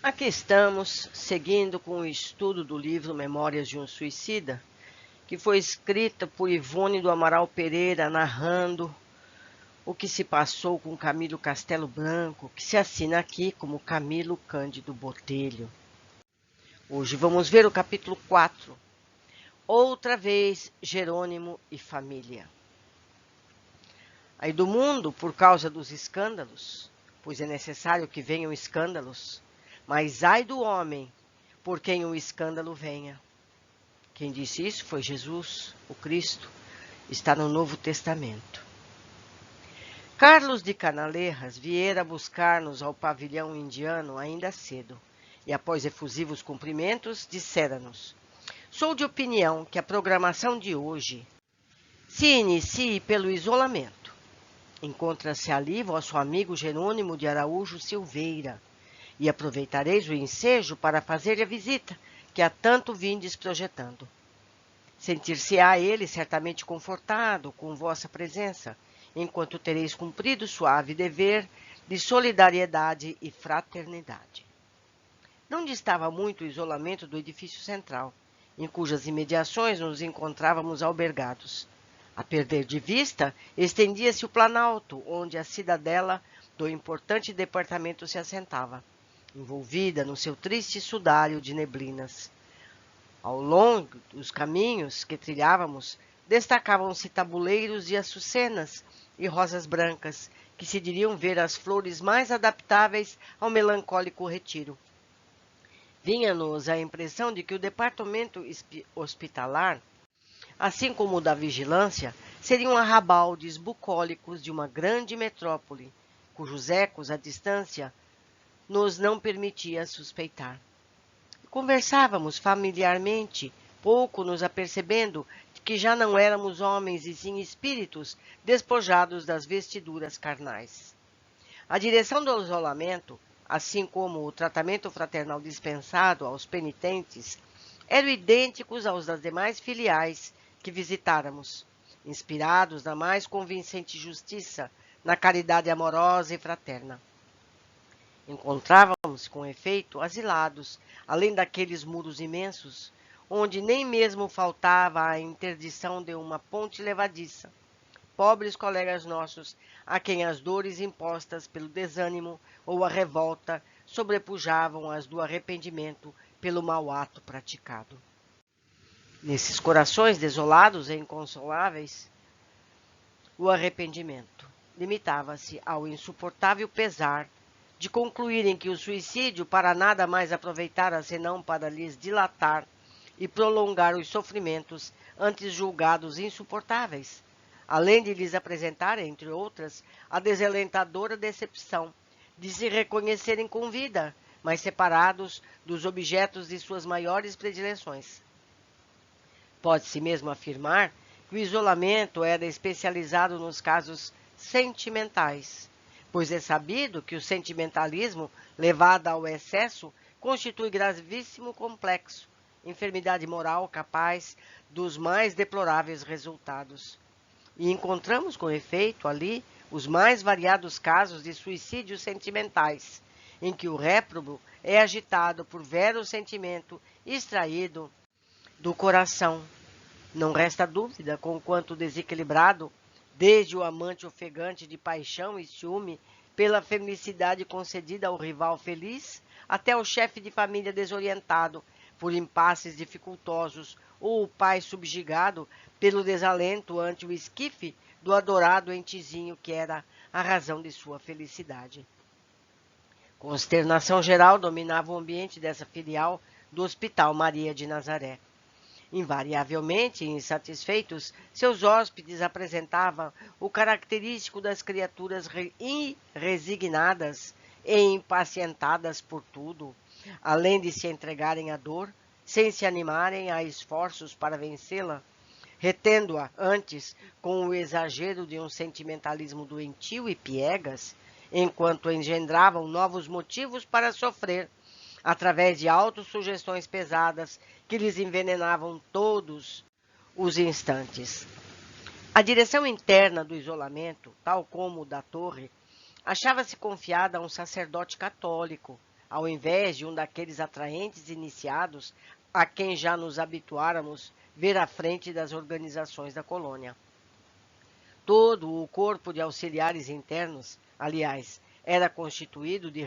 Aqui estamos, seguindo com o estudo do livro Memórias de um Suicida, que foi escrita por Ivone do Amaral Pereira, narrando o que se passou com Camilo Castelo Branco, que se assina aqui como Camilo Cândido Botelho. Hoje vamos ver o capítulo 4. Outra vez, Jerônimo e família. Ai do mundo, por causa dos escândalos, pois é necessário que venham escândalos, mas ai do homem, por quem o escândalo venha. Quem disse isso foi Jesus, o Cristo, está no Novo Testamento. Carlos de Canaleiras viera buscar-nos ao pavilhão indiano ainda cedo, e após efusivos cumprimentos, dissera-nos: sou de opinião que a programação de hoje se inicie pelo isolamento. Encontra-se ali vosso amigo Jerônimo de Araújo Silveira, e aproveitareis o ensejo para fazer-lhe a visita, que há tanto vindes projetando. Sentir-se-á ele certamente confortado com vossa presença, enquanto tereis cumprido suave dever de solidariedade e fraternidade. Não distava muito o isolamento do edifício central, em cujas imediações nos encontrávamos albergados. A perder de vista, estendia-se o planalto, onde a cidadela do importante departamento se assentava, envolvida no seu triste sudário de neblinas. Ao longo dos caminhos que trilhávamos, destacavam-se tabuleiros e açucenas e rosas brancas, que se diriam ver as flores mais adaptáveis ao melancólico retiro. Vinha-nos a impressão de que o departamento hospitalar, assim como o da vigilância, seriam arrabaldes bucólicos de uma grande metrópole, cujos ecos à distância nos não permitia suspeitar. Conversávamos familiarmente, pouco nos apercebendo de que já não éramos homens e sim espíritos despojados das vestiduras carnais. A direção do isolamento, assim como o tratamento fraternal dispensado aos penitentes, eram idênticos aos das demais filiais que visitáramos, inspirados na mais convincente justiça, na caridade amorosa e fraterna. Encontrávamos, com efeito, asilados, além daqueles muros imensos, onde nem mesmo faltava a interdição de uma ponte levadiça. Pobres colegas nossos, a quem as dores impostas pelo desânimo ou a revolta sobrepujavam as do arrependimento pelo mau ato praticado. Nesses corações desolados e inconsoláveis, o arrependimento limitava-se ao insuportável pesar de concluírem que o suicídio para nada mais aproveitara senão para lhes dilatar e prolongar os sofrimentos antes julgados insuportáveis, além de lhes apresentar, entre outras, a desalentadora decepção de se reconhecerem com vida, mas separados dos objetos de suas maiores predileções. Pode-se mesmo afirmar que o isolamento era especializado nos casos sentimentais, pois é sabido que o sentimentalismo, levado ao excesso, constitui gravíssimo complexo, enfermidade moral capaz dos mais deploráveis resultados. E encontramos, com efeito, ali os mais variados casos de suicídios sentimentais, em que o réprobo é agitado por vero sentimento extraído do coração. Não resta dúvida com quanto desequilibrado, desde o amante ofegante de paixão e ciúme pela felicidade concedida ao rival feliz, até o chefe de família desorientado por impasses dificultosos ou o pai subjugado pelo desalento ante o esquife do adorado entizinho que era a razão de sua felicidade. Consternação geral dominava o ambiente dessa filial do Hospital Maria de Nazaré. Invariavelmente insatisfeitos, seus hóspedes apresentavam o característico das criaturas resignadas e impacientadas por tudo, além de se entregarem à dor, sem se animarem a esforços para vencê-la, retendo-a antes com o exagero de um sentimentalismo doentio e piegas, enquanto engendravam novos motivos para sofrer, através de autossugestões pesadas que lhes envenenavam todos os instantes. A direção interna do isolamento, tal como o da torre, achava-se confiada a um sacerdote católico, ao invés de um daqueles atraentes iniciados a quem já nos habituáramos ver à frente das organizações da colônia. Todo o corpo de auxiliares internos, aliás, era constituído de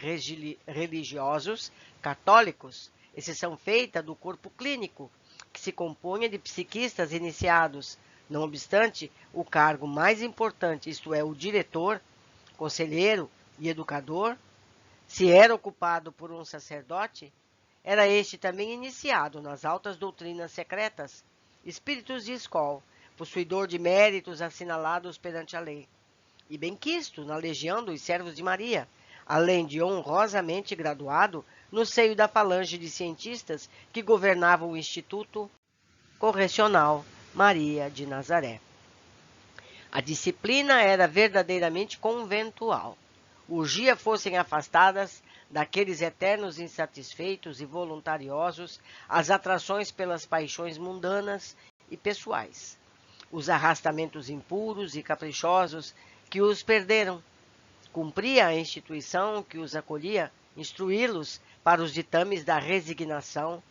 religiosos católicos, exceção feita do corpo clínico, que se compunha de psiquistas iniciados. Não obstante, o cargo mais importante, isto é, o diretor, conselheiro e educador, se era ocupado por um sacerdote, era este também iniciado nas altas doutrinas secretas, espíritos de escola, possuidor de méritos assinalados perante a lei, e benquisto na legião dos servos de Maria, além de honrosamente graduado no seio da falange de cientistas que governavam o Instituto Correcional Maria de Nazaré. A disciplina era verdadeiramente conventual. Urgia fossem afastadas daqueles eternos insatisfeitos e voluntariosos as atrações pelas paixões mundanas e pessoais, os arrastamentos impuros e caprichosos que os perderam. Cumpria a instituição que os acolhia instruí-los para os ditames da resignação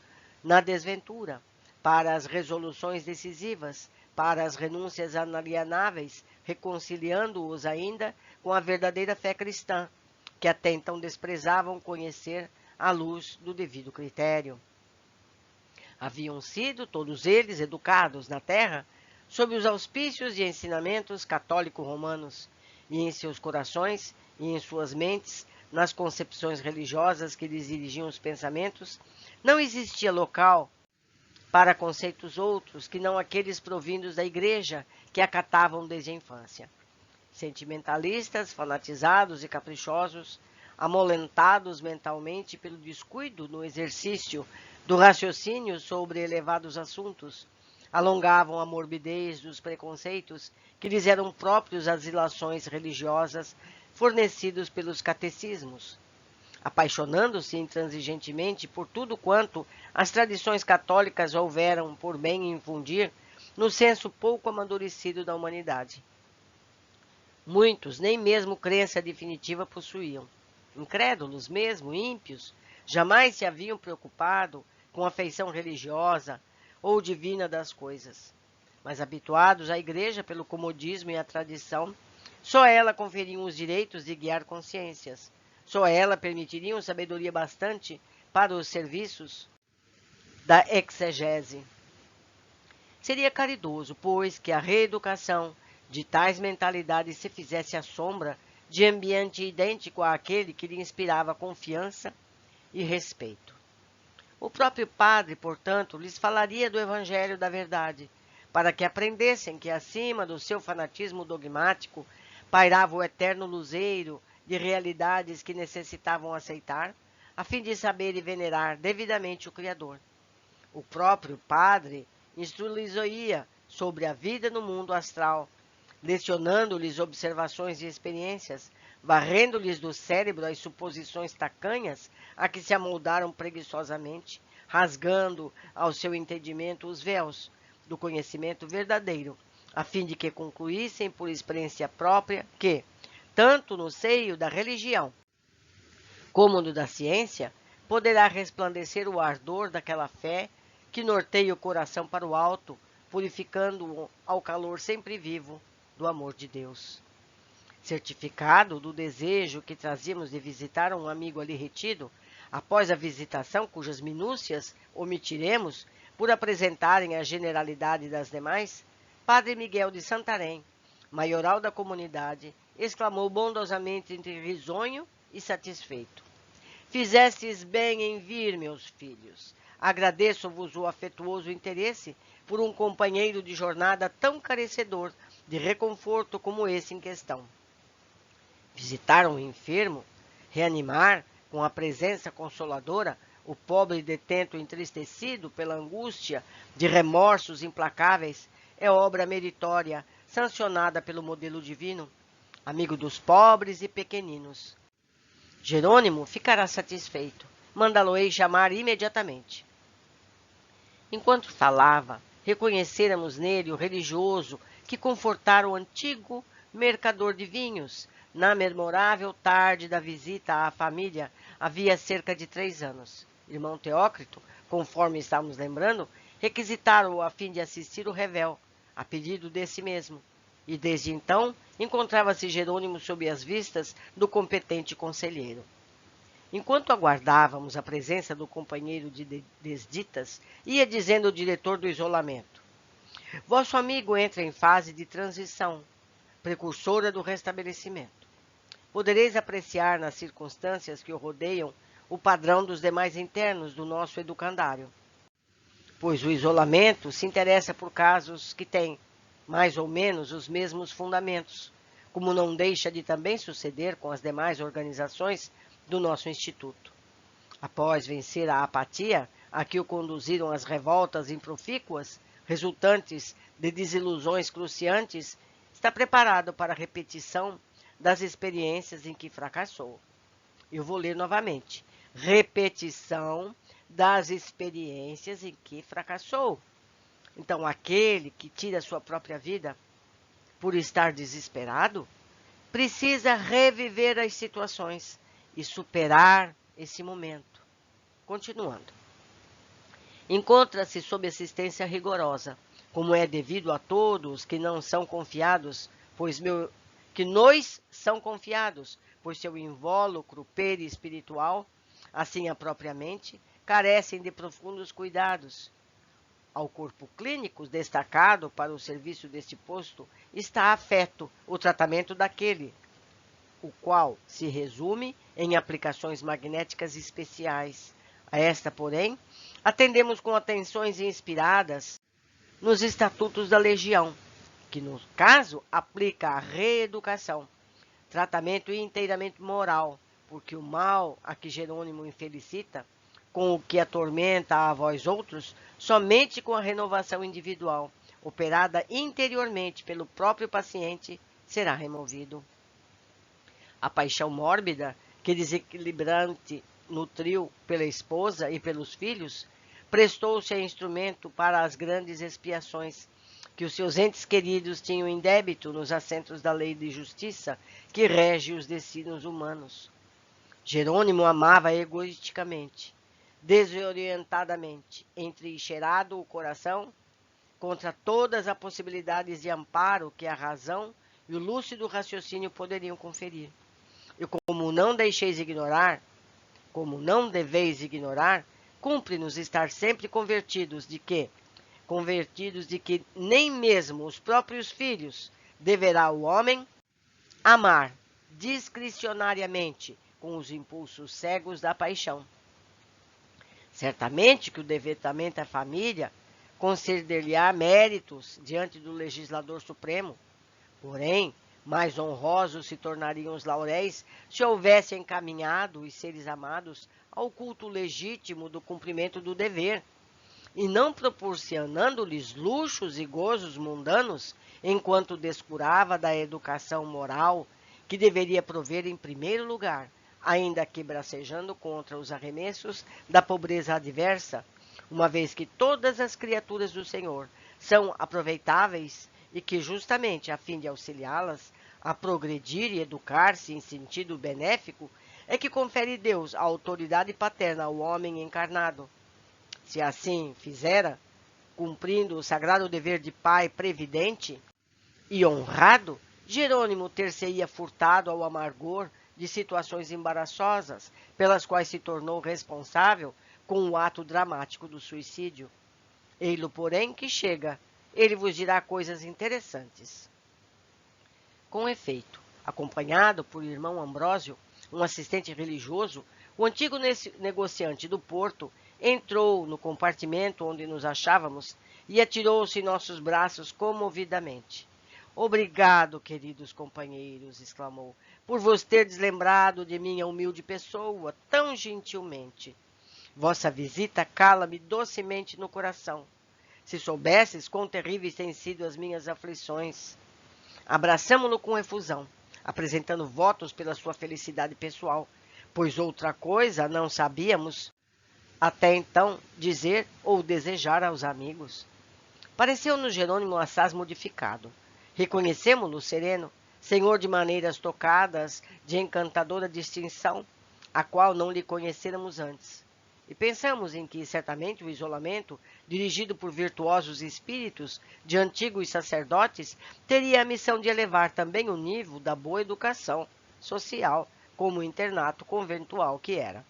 na desventura, para as resoluções decisivas, para as renúncias inalienáveis, reconciliando-os ainda com a verdadeira fé cristã, que até então desprezavam conhecer à luz do devido critério. Haviam sido todos eles educados na terra sob os auspícios e ensinamentos católico-romanos, e em seus corações e em suas mentes, nas concepções religiosas que lhes dirigiam os pensamentos, não existia local para conceitos outros que não aqueles provindos da igreja que acatavam desde a infância. Sentimentalistas, fanatizados e caprichosos, amolentados mentalmente pelo descuido no exercício do raciocínio sobre elevados assuntos, alongavam a morbidez dos preconceitos que lhes eram próprios às ilações religiosas fornecidos pelos catecismos, apaixonando-se intransigentemente por tudo quanto as tradições católicas houveram por bem infundir no senso pouco amadurecido da humanidade. Muitos nem mesmo crença definitiva possuíam. Incrédulos mesmo, ímpios, jamais se haviam preocupado com a feição religiosa ou divina das coisas. Mas habituados à igreja pelo comodismo e a tradição, só ela conferiam os direitos de guiar consciências. Só ela permitiriam sabedoria bastante para os serviços da exegese. Seria caridoso, pois, que a reeducação de tais mentalidades se fizesse à sombra de ambiente idêntico àquele que lhe inspirava confiança e respeito. O próprio padre, portanto, lhes falaria do Evangelho da Verdade, para que aprendessem que acima do seu fanatismo dogmático pairava o eterno luzeiro de realidades que necessitavam aceitar, a fim de saber e venerar devidamente o Criador. O próprio padre instruí-los-ia sobre a vida no mundo astral, lecionando-lhes observações e experiências, varrendo-lhes do cérebro as suposições tacanhas a que se amoldaram preguiçosamente, rasgando ao seu entendimento os véus do conhecimento verdadeiro, a fim de que concluíssem por experiência própria que, tanto no seio da religião como no da ciência, poderá resplandecer o ardor daquela fé que norteia o coração para o alto, purificando-o ao calor sempre vivo do amor de Deus. Certificado do desejo que trazíamos de visitar um amigo ali retido, após a visitação cujas minúcias omitiremos por apresentarem a generalidade das demais, Padre Miguel de Santarém, maioral da comunidade, exclamou bondosamente entre risonho e satisfeito: Fizestes bem em vir, meus filhos. Agradeço-vos o afetuoso interesse por um companheiro de jornada tão carecedor de reconforto como esse em questão. Visitar um enfermo, reanimar com a presença consoladora o pobre detento entristecido pela angústia de remorsos implacáveis, é obra meritória, sancionada pelo modelo divino, amigo dos pobres e pequeninos. Jerônimo ficará satisfeito. Mandá-lo-ei chamar imediatamente. Enquanto falava, reconhecêramos nele o religioso que confortara o antigo mercador de vinhos, na memorável tarde da visita à família havia cerca de 3 anos. Irmão Teócrito, conforme estávamos lembrando, requisitaram-o a fim de assistir o revel, a pedido desse mesmo. E desde então, encontrava-se Jerônimo sob as vistas do competente conselheiro. Enquanto aguardávamos a presença do companheiro de desditas, ia dizendo o diretor do isolamento: vosso amigo entra em fase de transição, precursora do restabelecimento. Podereis apreciar nas circunstâncias que o rodeiam o padrão dos demais internos do nosso educandário, pois o isolamento se interessa por casos que têm, mais ou menos, os mesmos fundamentos, como não deixa de também suceder com as demais organizações do nosso Instituto. Após vencer a apatia a que o conduziram as revoltas improfícuas, resultantes de desilusões cruciantes, está preparado para a repetição das experiências em que fracassou. Eu vou ler novamente. Repetição das experiências em que fracassou. Então, aquele que tira sua própria vida por estar desesperado, precisa reviver as situações e superar esse momento. Continuando. Encontra-se sob assistência rigorosa, como é devido a todos que não são confiados, que nos são confiados, pois seu invólucro perispiritual, assim a própria mente, carecem de profundos cuidados. Ao corpo clínico destacado para o serviço deste posto está afeto o tratamento daquele, o qual se resume em aplicações magnéticas especiais. A esta, porém, atendemos com atenções inspiradas nos estatutos da Legião, que, no caso, aplica a reeducação, tratamento inteiramente moral, porque o mal a que Jerônimo infelicita, com o que atormenta a vós outros, somente com a renovação individual, operada interiormente pelo próprio paciente, será removido. A paixão mórbida, que desequilibrante nutriu pela esposa e pelos filhos, prestou-se a instrumento para as grandes expiações que os seus entes queridos tinham em débito nos assentos da lei de justiça que rege os destinos humanos. Jerônimo amava egoisticamente, desorientadamente, entrincheirado o coração contra todas as possibilidades de amparo que a razão e o lúcido raciocínio poderiam conferir. E como não deveis ignorar, cumpre-nos estar sempre convertidos de que nem mesmo os próprios filhos deverá o homem amar discricionariamente com os impulsos cegos da paixão. Certamente que o devotamento à família conceder-lhe-á méritos diante do legislador supremo, porém, mais honrosos se tornariam os lauréis se houvesse encaminhado os seres amados ao culto legítimo do cumprimento do dever, e não proporcionando-lhes luxos e gozos mundanos, enquanto descurava da educação moral que deveria prover em primeiro lugar, ainda que bracejando contra os arremessos da pobreza adversa, uma vez que todas as criaturas do Senhor são aproveitáveis e que justamente a fim de auxiliá-las a progredir e educar-se em sentido benéfico, é que confere Deus a autoridade paterna ao homem encarnado. Se assim fizera, cumprindo o sagrado dever de pai previdente e honrado, Jerônimo ter-se-ia furtado ao amargor de situações embaraçosas, pelas quais se tornou responsável com o ato dramático do suicídio. Ei-lo, porém, que chega, ele vos dirá coisas interessantes. Com efeito, acompanhado por irmão Ambrósio, um assistente religioso, o antigo negociante do Porto entrou no compartimento onde nos achávamos e atirou-se em nossos braços comovidamente. Obrigado, queridos companheiros, exclamou, por vos terdes lembrado de minha humilde pessoa tão gentilmente. Vossa visita cala-me docemente no coração. Se soubesses quão terríveis têm sido as minhas aflições. Abraçamo-lo com efusão, apresentando votos pela sua felicidade pessoal, pois outra coisa não sabíamos até então dizer ou desejar aos amigos. Pareceu-nos Jerônimo assaz modificado. Reconhecemo-lo sereno, senhor de maneiras tocadas, de encantadora distinção, a qual não lhe conhecêramos antes. E pensamos em que, certamente, o isolamento, dirigido por virtuosos espíritos de antigos sacerdotes, teria a missão de elevar também o nível da boa educação social, como o internato conventual que era.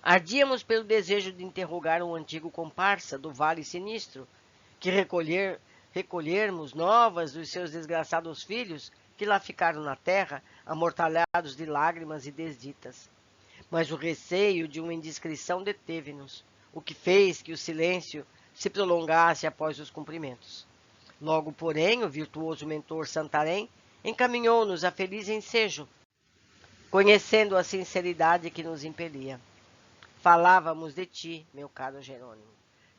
Ardíamos pelo desejo de interrogar um antigo comparsa do Vale Sinistro, que recolhermos novas dos seus desgraçados filhos, que lá ficaram na terra, amortalhados de lágrimas e desditas. Mas o receio de uma indiscrição deteve-nos, o que fez que o silêncio se prolongasse após os cumprimentos. Logo, porém, o virtuoso mentor Santarém encaminhou-nos a feliz ensejo, conhecendo a sinceridade que nos impelia. Falávamos de ti, meu caro Jerônimo.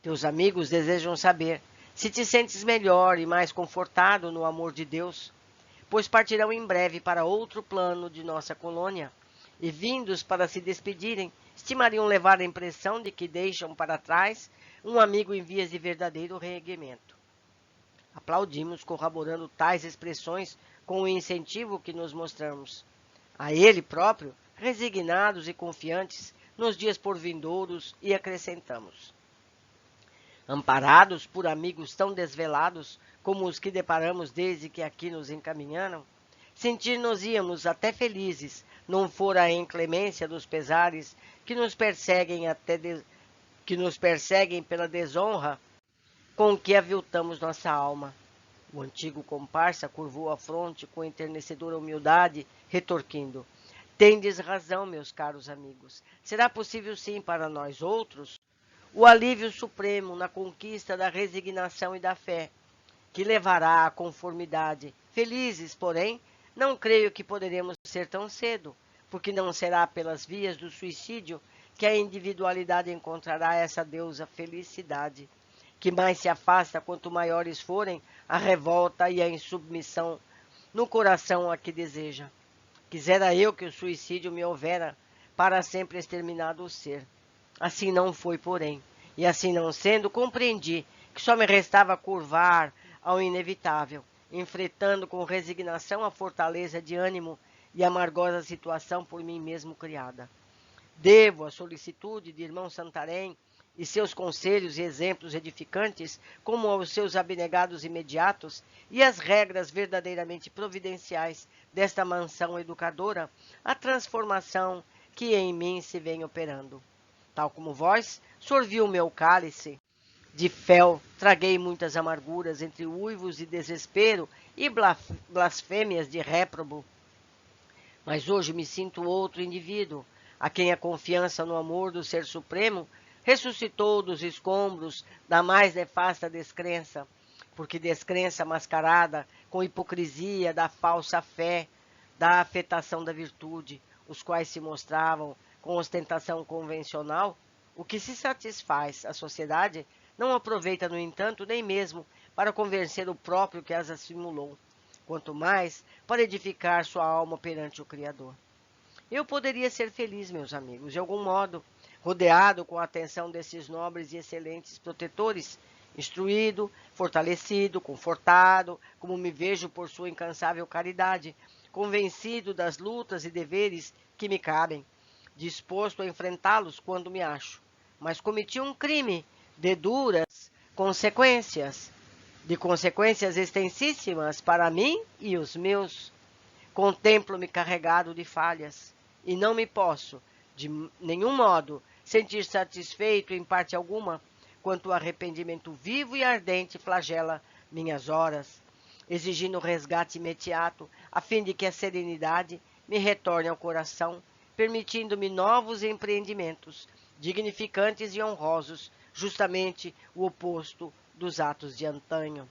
Teus amigos desejam saber se te sentes melhor e mais confortado no amor de Deus, pois partirão em breve para outro plano de nossa colônia, e vindos para se despedirem, estimariam levar a impressão de que deixam para trás um amigo em vias de verdadeiro reerguimento. Aplaudimos, corroborando tais expressões com o incentivo que nos mostramos. A ele próprio, resignados e confiantes nos dias por vindouros, e acrescentamos: amparados por amigos tão desvelados como os que deparamos desde que aqui nos encaminharam, sentir-nos-íamos até felizes, não fora a inclemência dos pesares que nos perseguem pela desonra com que aviltamos nossa alma. O antigo comparsa curvou a fronte com enternecedora humildade, retorquindo: tendes razão, meus caros amigos. Será possível sim para nós outros o alívio supremo na conquista da resignação e da fé, que levará à conformidade. Felizes, porém, não creio que poderemos ser tão cedo, porque não será pelas vias do suicídio que a individualidade encontrará essa deusa felicidade, que mais se afasta quanto maiores forem a revolta e a insubmissão no coração a que deseja. Quisera eu que o suicídio me houvera para sempre exterminado o ser. Assim não foi, porém, e assim não sendo, compreendi que só me restava curvar ao inevitável, enfrentando com resignação a fortaleza de ânimo e amargosa situação por mim mesmo criada. Devo a solicitude de irmão Santarém e seus conselhos e exemplos edificantes, como aos seus abnegados imediatos e as regras verdadeiramente providenciais desta mansão educadora, a transformação que em mim se vem operando. Tal como vós, sorvi o meu cálice de fel, traguei muitas amarguras entre uivos de desespero e blasfêmias de réprobo. Mas hoje me sinto outro indivíduo, a quem a confiança no amor do Ser Supremo ressuscitou dos escombros da mais nefasta descrença, porque descrença mascarada com hipocrisia da falsa fé, da afetação da virtude, os quais se mostravam com ostentação convencional, o que se satisfaz a sociedade não aproveita, no entanto, nem mesmo para convencer o próprio que as assimilou, quanto mais para edificar sua alma perante o Criador. Eu poderia ser feliz, meus amigos, de algum modo, rodeado com a atenção desses nobres e excelentes protetores, instruído, fortalecido, confortado, como me vejo por sua incansável caridade, convencido das lutas e deveres que me cabem, disposto a enfrentá-los quando me acho. Mas cometi um crime de duras consequências, de consequências extensíssimas para mim e os meus. Contemplo-me carregado de falhas, e não me posso, de nenhum modo, sentir satisfeito em parte alguma, quanto o arrependimento vivo e ardente flagela minhas horas, exigindo resgate imediato, a fim de que a serenidade me retorne ao coração, permitindo-me novos empreendimentos, dignificantes e honrosos, justamente o oposto dos atos de antanho.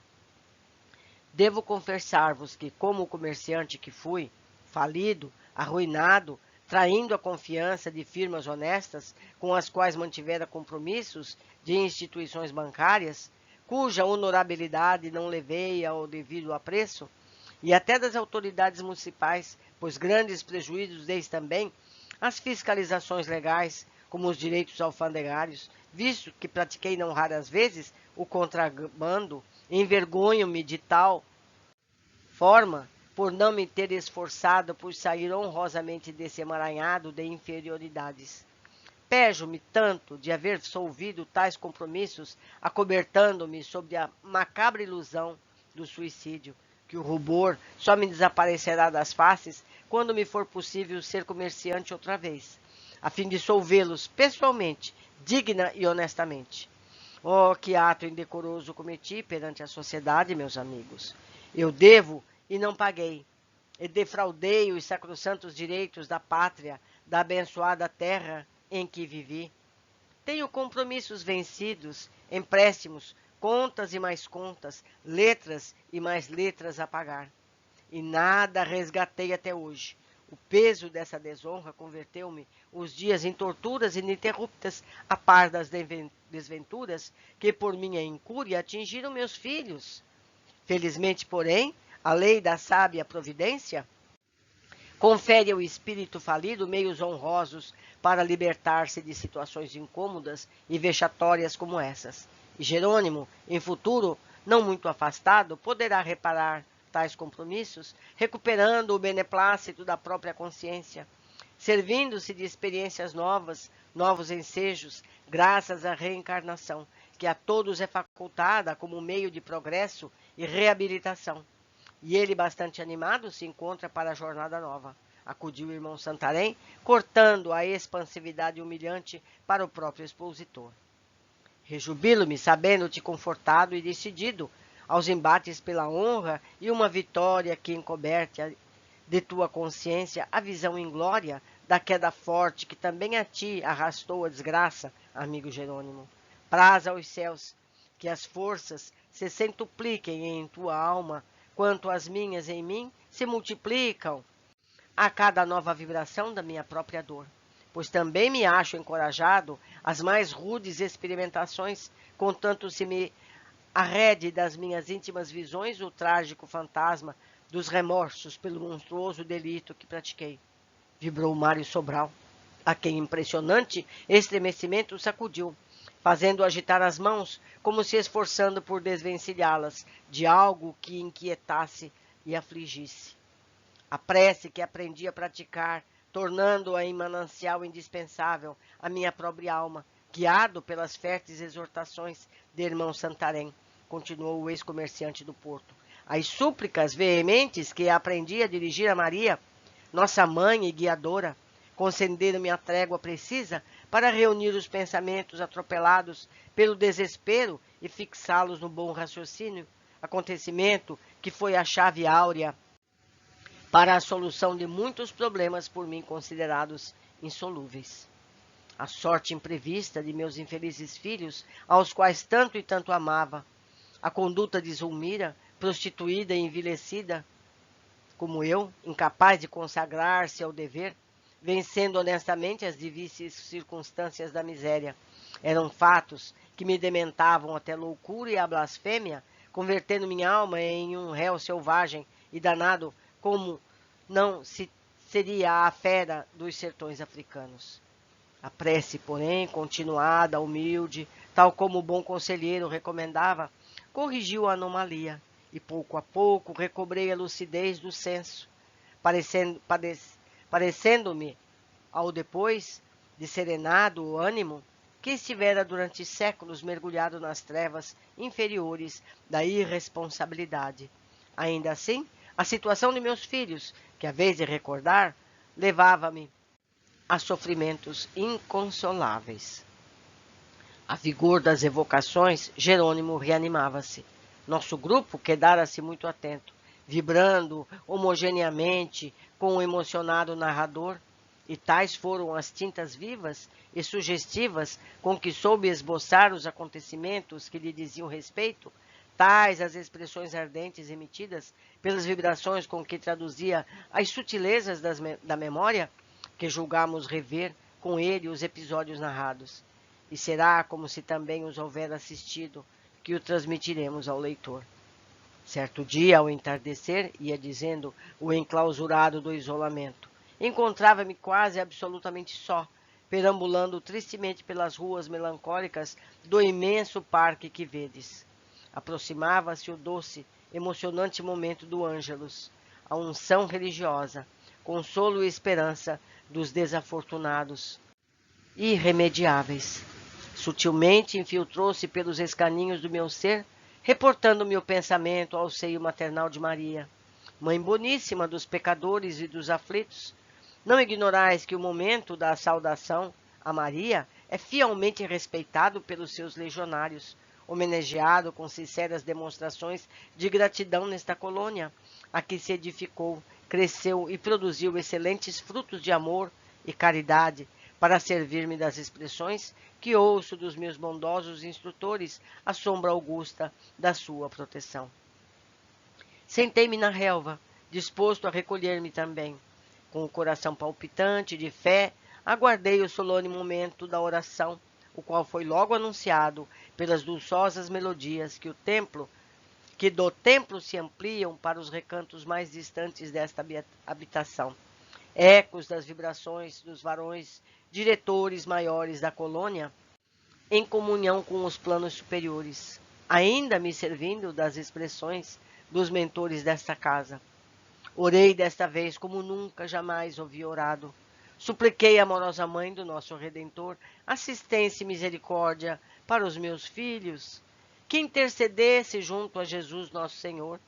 Devo confessar-vos que, como comerciante que fui, falido, arruinado, traindo a confiança de firmas honestas com as quais mantivera compromissos de instituições bancárias, cuja honorabilidade não levei ao devido apreço, e até das autoridades municipais, pois grandes prejuízos deis também as fiscalizações legais, como os direitos alfandegários, visto que pratiquei não raras vezes o contrabando, envergonho-me de tal forma por não me ter esforçado por sair honrosamente desse emaranhado de inferioridades. Pejo-me tanto de haver solvido tais compromissos, acobertando-me sob a macabra ilusão do suicídio, que o rubor só me desaparecerá das faces quando me for possível ser comerciante outra vez, a fim de solvê-los pessoalmente, digna e honestamente. Oh, que ato indecoroso cometi perante a sociedade, meus amigos. Eu devo e não paguei. E defraudei os sacrossantos direitos da pátria, da abençoada terra em que vivi. Tenho compromissos vencidos, empréstimos, contas e mais contas, letras e mais letras a pagar. E nada resgatei até hoje. O peso dessa desonra converteu-me os dias em torturas ininterruptas, a par das desventuras que, por minha incúria, atingiram meus filhos. Felizmente, porém, a lei da sábia providência confere ao espírito falido meios honrosos para libertar-se de situações incômodas e vexatórias como essas. E Jerônimo, em futuro, não muito afastado, poderá reparar tais compromissos, recuperando o beneplácito da própria consciência, servindo-se de experiências novas, novos ensejos, graças à reencarnação, que a todos é facultada como meio de progresso e reabilitação. E ele, bastante animado, se encontra para a jornada nova. Acudiu o irmão Santarém, cortando a expansividade humilhante para o próprio expositor. Rejubilo-me, sabendo-te confortado e decidido aos embates pela honra e uma vitória que encoberte de tua consciência a visão inglória da queda forte que também a ti arrastou a desgraça, amigo Jerônimo. Praza aos céus que as forças se centupliquem em tua alma, quanto as minhas em mim se multiplicam a cada nova vibração da minha própria dor. Pois também me acho encorajado às mais rudes experimentações, contanto se me arrede das minhas íntimas visões o trágico fantasma dos remorsos pelo monstruoso delito que pratiquei. Vibrou Mário Sobral, a quem impressionante estremecimento sacudiu, fazendo agitar as mãos, como se esforçando por desvencilhá-las de algo que inquietasse e afligisse. A prece que aprendi a praticar, tornando-a em manancial indispensável à minha própria alma, guiado pelas férteis exortações de irmão Santarém, continuou o ex-comerciante do Porto. As súplicas veementes que aprendi a dirigir a Maria, nossa mãe e guiadora, concederam-me a trégua precisa para reunir os pensamentos atropelados pelo desespero e fixá-los no bom raciocínio, acontecimento que foi a chave áurea para a solução de muitos problemas por mim considerados insolúveis. A sorte imprevista de meus infelizes filhos, aos quais tanto e tanto amava, a conduta de Zulmira, prostituída e envilecida, como eu, incapaz de consagrar-se ao dever, vencendo honestamente as difíceis circunstâncias da miséria, eram fatos que me dementavam até loucura e a blasfêmia, convertendo minha alma em um réu selvagem e danado como não se seria a fera dos sertões africanos. A prece, porém, continuada, humilde, tal como o bom conselheiro recomendava, corrigiu a anomalia, e pouco a pouco recobrei a lucidez do senso, parecendo-me, ao depois de serenado o ânimo, que estivera durante séculos mergulhado nas trevas inferiores da irresponsabilidade. Ainda assim, a situação de meus filhos, que a vez de recordar, levava-me a sofrimentos inconsoláveis. A vigor das evocações, Jerônimo reanimava-se. Nosso grupo quedara-se muito atento, vibrando homogeneamente com o emocionado narrador, e tais foram as tintas vivas e sugestivas com que soube esboçar os acontecimentos que lhe diziam respeito, tais as expressões ardentes emitidas pelas vibrações com que traduzia as sutilezas da memória, que julgamos rever com ele os episódios narrados. E será como se também os houver assistido, que o transmitiremos ao leitor. Certo dia, ao entardecer, ia dizendo o enclausurado do isolamento, encontrava-me quase absolutamente só, perambulando tristemente pelas ruas melancólicas do imenso parque que vedes. Aproximava-se o doce, emocionante momento do Ângelus. a unção religiosa, consolo e esperança dos desafortunados irremediáveis. Sutilmente infiltrou-se pelos escaninhos do meu ser, reportando meu pensamento ao seio maternal de Maria, Mãe boníssima dos pecadores e dos aflitos. Não ignorais que o momento da saudação a Maria é fielmente respeitado pelos seus legionários, homenageado com sinceras demonstrações de gratidão nesta colônia, a que se edificou, cresceu e produziu excelentes frutos de amor e caridade, para servir-me das expressões que ouço dos meus bondosos instrutores à sombra augusta da sua proteção. Sentei-me na relva, disposto a recolher-me também. Com o coração palpitante de fé, aguardei o solene momento da oração, o qual foi logo anunciado pelas dulçosas melodias que do templo se ampliam para os recantos mais distantes desta habitação. Ecos das vibrações dos varões diretores maiores da colônia, em comunhão com os planos superiores, ainda me servindo das expressões dos mentores desta casa. Orei desta vez como nunca jamais ouvi orado. Supliquei a amorosa Mãe do nosso Redentor assistência e misericórdia para os meus filhos, que intercedesse junto a Jesus nosso Senhor,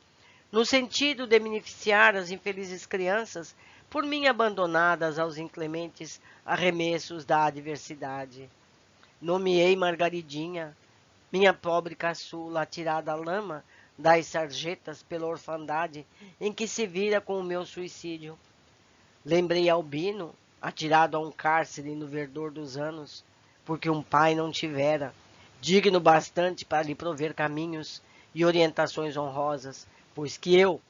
no sentido de beneficiar as infelizes crianças por mim abandonadas aos inclementes arremessos da adversidade. Nomeei Margaridinha, minha pobre caçula, atirada à lama das sarjetas pela orfandade em que se vira com o meu suicídio. Lembrei Albino, atirado a um cárcere no verdor dos anos, porque um pai não tivera, digno bastante para lhe prover caminhos e orientações honrosas, pois que eu,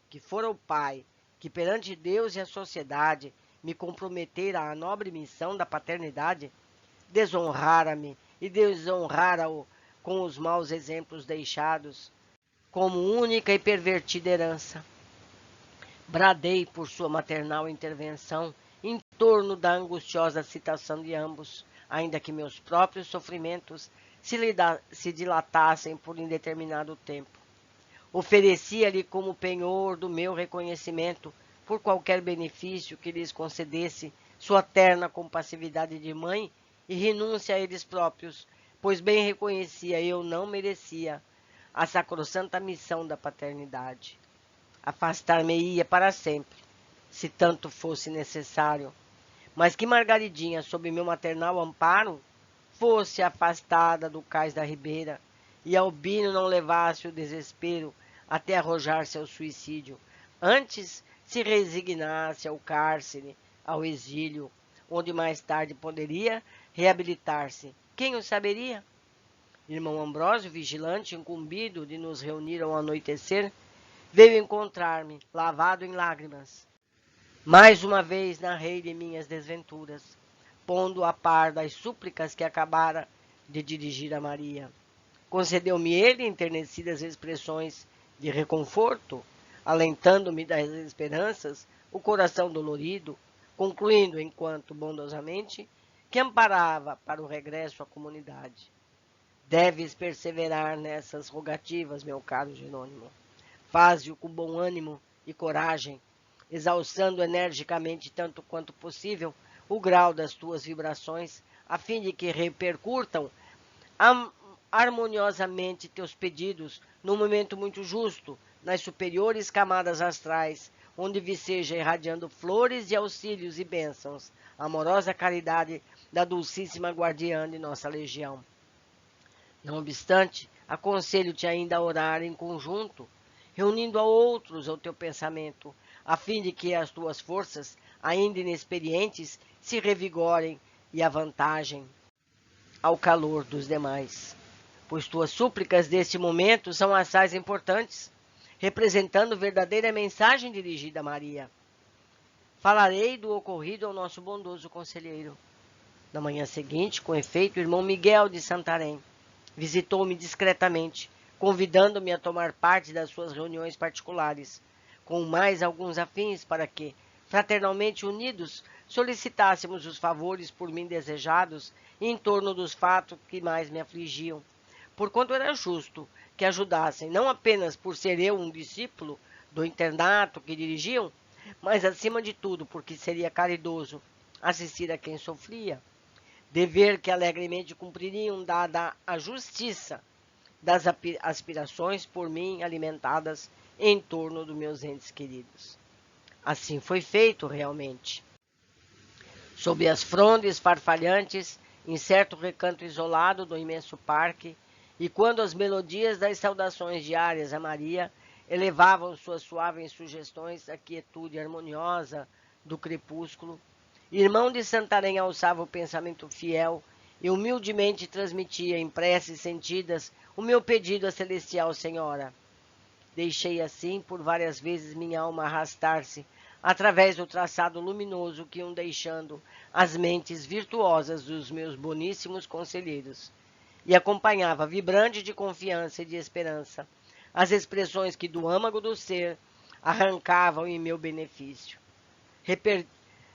que fora o pai, que perante Deus e a sociedade me comprometera à nobre missão da paternidade, desonrara-me e desonrara-o com os maus exemplos deixados, como única e pervertida herança. Bradei por sua maternal intervenção em torno da angustiosa citação de ambos, ainda que meus próprios sofrimentos se dilatassem por indeterminado tempo. Oferecia-lhe como penhor do meu reconhecimento, por qualquer benefício que lhes concedesse, sua terna compassividade de mãe e renúncia a eles próprios, pois bem reconhecia eu não merecia a sacrossanta missão da paternidade. Afastar-me-ia para sempre, se tanto fosse necessário, mas que Margaridinha, sob meu maternal amparo, fosse afastada do cais da ribeira, e Albino não levasse o desespero até arrojar-se ao suicídio, antes se resignasse ao cárcere, ao exílio, onde mais tarde poderia reabilitar-se. Quem o saberia? Irmão Ambrósio, vigilante, incumbido de nos reunir ao anoitecer, veio encontrar-me, lavado em lágrimas. Mais uma vez narrei-lhe minhas desventuras, pondo a par das súplicas que acabara de dirigir a Maria. Concedeu-me ele enternecidas expressões de reconforto, alentando-me das esperanças o coração dolorido, concluindo, enquanto bondosamente, que amparava para o regresso à comunidade. Deves perseverar nessas rogativas, meu caro Jerônimo. Faze-o com bom ânimo e coragem, exalçando energicamente tanto quanto possível o grau das tuas vibrações, a fim de que repercutam harmoniosamente teus pedidos num momento muito justo, nas superiores camadas astrais, onde viceja irradiando flores de auxílios e bênçãos, a amorosa caridade da dulcíssima guardiã de nossa legião. Não obstante, aconselho-te ainda a orar em conjunto, reunindo a outros ao teu pensamento, a fim de que as tuas forças, ainda inexperientes, se revigorem e avantajem ao calor dos demais. Pois tuas súplicas deste momento são assaz importantes, representando verdadeira mensagem dirigida a Maria. Falarei do ocorrido ao nosso bondoso conselheiro. Na manhã seguinte, com efeito, o irmão Miguel de Santarém visitou-me discretamente, convidando-me a tomar parte das suas reuniões particulares, com mais alguns afins para que, fraternalmente unidos, solicitássemos os favores por mim desejados em torno dos fatos que mais me afligiam, porquanto era justo que ajudassem, não apenas por ser eu um discípulo do internato que dirigiam, mas acima de tudo porque seria caridoso assistir a quem sofria, dever que alegremente cumpririam dada a justiça das aspirações por mim alimentadas em torno dos meus entes queridos. Assim foi feito realmente. Sob as frondes farfalhantes, em certo recanto isolado do imenso parque, e quando as melodias das saudações diárias a Maria elevavam suas suaves sugestões à quietude harmoniosa do crepúsculo, irmão de Santarém alçava o pensamento fiel e humildemente transmitia em preces sentidas o meu pedido à celestial Senhora. Deixei assim por várias vezes minha alma arrastar-se através do traçado luminoso que iam deixando as mentes virtuosas dos meus boníssimos conselheiros, e acompanhava, vibrante de confiança e de esperança, as expressões que do âmago do ser arrancavam em meu benefício.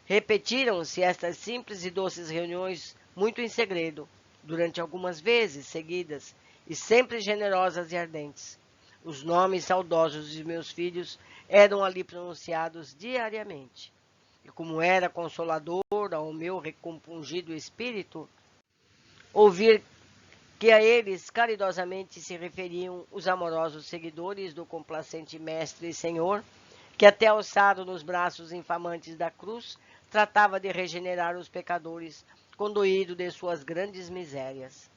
Repetiram-se estas simples e doces reuniões muito em segredo, durante algumas vezes seguidas, e sempre generosas e ardentes. Os nomes saudosos de meus filhos eram ali pronunciados diariamente. E como era consolador ao meu recompungido espírito, ouvir que a eles caridosamente se referiam os amorosos seguidores do complacente Mestre e Senhor, que até alçado nos braços infamantes da cruz, tratava de regenerar os pecadores, condoído de suas grandes misérias.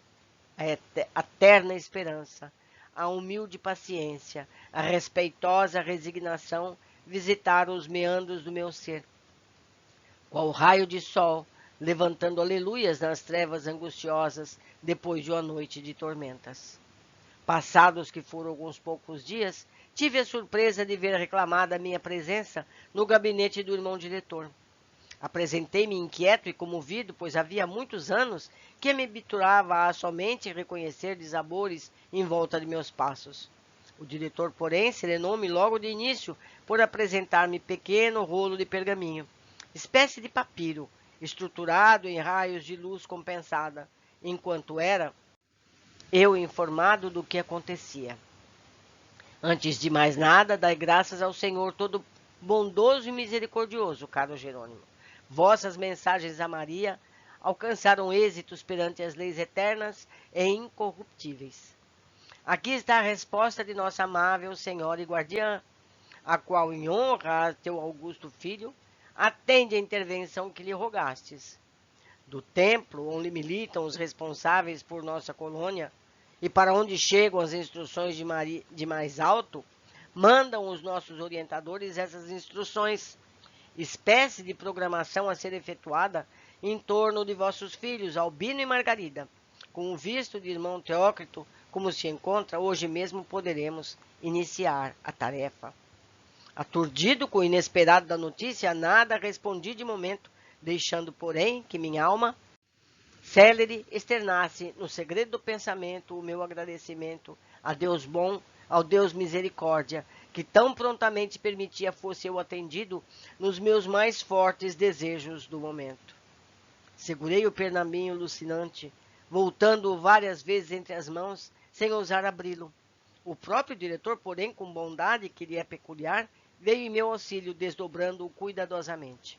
A terna esperança, a humilde paciência, a respeitosa resignação visitaram os meandros do meu ser. Qual raio de sol, levantando aleluias nas trevas angustiosas depois de uma noite de tormentas. Passados que foram alguns poucos dias, tive a surpresa de ver reclamada a minha presença no gabinete do irmão diretor. Apresentei-me inquieto e comovido, pois havia muitos anos que me habituava a somente reconhecer desabores em volta de meus passos. O diretor, porém, serenou-me logo de início por apresentar-me pequeno rolo de pergaminho, espécie de papiro, estruturado em raios de luz compensada, enquanto era eu informado do que acontecia. Antes de mais nada, dai graças ao Senhor todo bondoso e misericordioso, caro Jerônimo. Vossas mensagens a Maria alcançaram êxitos perante as leis eternas e incorruptíveis. Aqui está a resposta de nossa amável Senhora e Guardiã, a qual, em honra a teu augusto filho, atende a intervenção que lhe rogastes. Do templo onde militam os responsáveis por nossa colônia e para onde chegam as instruções de mais alto, mandam os nossos orientadores essas instruções, espécie de programação a ser efetuada em torno de vossos filhos, Albino e Margarida. Com o visto de irmão Teócrito, como se encontra, hoje mesmo poderemos iniciar a tarefa. Aturdido com o inesperado da notícia, nada respondi de momento, deixando, porém, que minha alma célere externasse no segredo do pensamento o meu agradecimento a Deus bom, ao Deus misericórdia, que tão prontamente permitia fosse eu atendido nos meus mais fortes desejos do momento. Segurei o pergaminho alucinante, voltando-o várias vezes entre as mãos, sem ousar abri-lo. O próprio diretor, porém, com bondade que lhe é peculiar, veio em meu auxílio, desdobrando-o cuidadosamente.